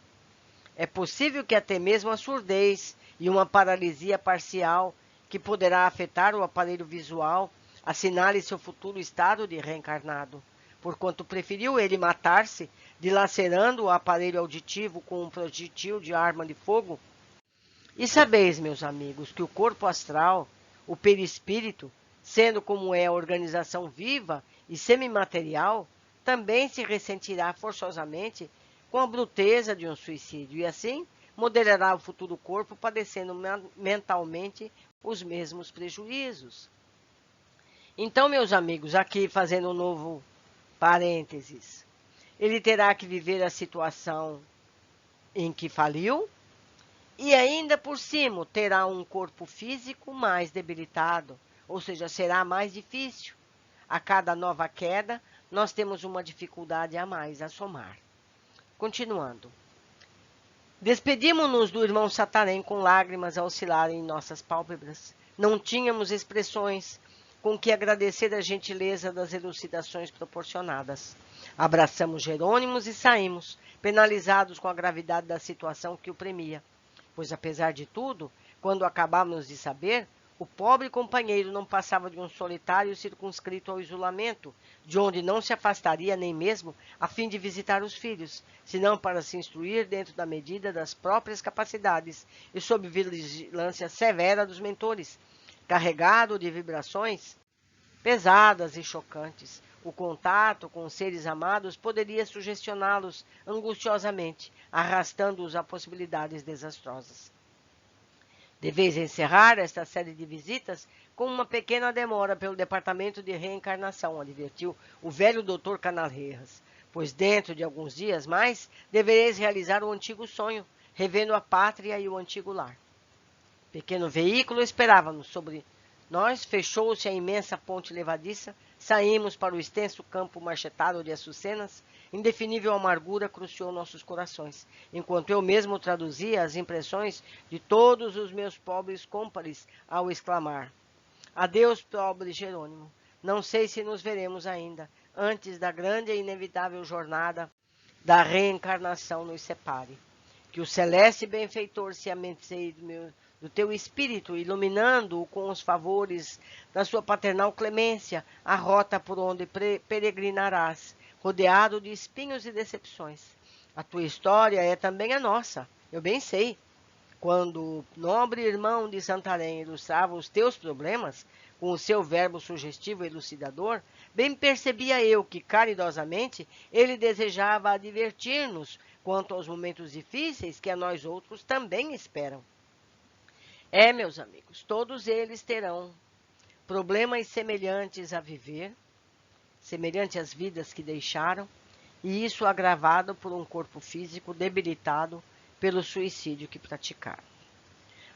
É possível que até mesmo a surdez e uma paralisia parcial, que poderá afetar o aparelho visual, assinale seu futuro estado de reencarnado, porquanto preferiu ele matar-se, dilacerando o aparelho auditivo com um projetil de arma de fogo. E sabeis, meus amigos, que o corpo astral, o perispírito, sendo como é a organização viva e semimaterial, também se ressentirá forçosamente com a bruteza de um suicídio, e assim moderará o futuro corpo, padecendo mentalmente os mesmos prejuízos. Então, meus amigos, aqui fazendo um novo parênteses, ele terá que viver a situação em que faliu e ainda por cima terá um corpo físico mais debilitado, ou seja, será mais difícil. A cada nova queda, nós temos uma dificuldade a mais a somar. Continuando. Despedimos-nos do irmão Santarém com lágrimas a oscilarem em nossas pálpebras. Não tínhamos expressões com que agradecer a gentileza das elucidações proporcionadas. Abraçamos Jerônimos e saímos, penalizados com a gravidade da situação que o premia. Pois, apesar de tudo, quando acabamos de saber, o pobre companheiro não passava de um solitário circunscrito ao isolamento, de onde não se afastaria nem mesmo a fim de visitar os filhos, senão para se instruir dentro da medida das próprias capacidades e sob vigilância severa dos mentores, carregado de vibrações pesadas e chocantes. O contato com os seres amados poderia sugestioná-los angustiosamente, arrastando-os a possibilidades desastrosas. Deveis encerrar esta série de visitas com uma pequena demora pelo departamento de reencarnação, advertiu o velho doutor Canalreiras, pois dentro de alguns dias mais devereis realizar o antigo sonho, revendo a pátria e o antigo lar. Pequeno veículo esperava-nos sobre nós, fechou-se a imensa ponte levadiça, saímos para o extenso campo marchetado de açucenas. Indefinível amargura cruciou nossos corações, enquanto eu mesmo traduzia as impressões de todos os meus pobres cômpares ao exclamar: adeus, pobre Jerônimo, não sei se nos veremos ainda, antes da grande e inevitável jornada da reencarnação nos separe. Que o celeste benfeitor se amenseie do teu espírito, iluminando-o com os favores da sua paternal clemência, a rota por onde peregrinarás, rodeado de espinhos e decepções. A tua história é também a nossa, eu bem sei. Quando o nobre irmão de Santarém ilustrava os teus problemas, com o seu verbo sugestivo e elucidador, bem percebia eu que, caridosamente, ele desejava advertir-nos quanto aos momentos difíceis que a nós outros também esperam. Meus amigos, todos eles terão problemas semelhantes a viver, semelhante às vidas que deixaram, e isso agravado por um corpo físico debilitado pelo suicídio que praticaram.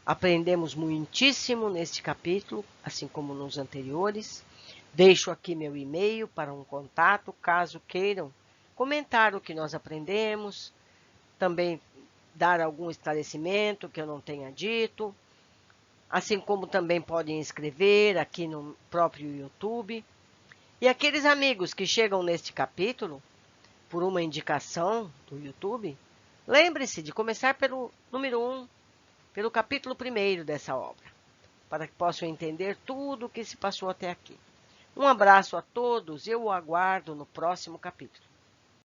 Aprendemos muitíssimo neste capítulo, assim como nos anteriores. Deixo aqui meu e-mail para um contato, caso queiram comentar o que nós aprendemos, também dar algum esclarecimento que eu não tenha dito, assim como também podem escrever aqui no próprio YouTube. E aqueles amigos que chegam neste capítulo, por uma indicação do YouTube, lembre-se de começar pelo número 1, pelo capítulo 1 dessa obra, para que possam entender tudo o que se passou até aqui. Um abraço a todos, eu o aguardo no próximo capítulo.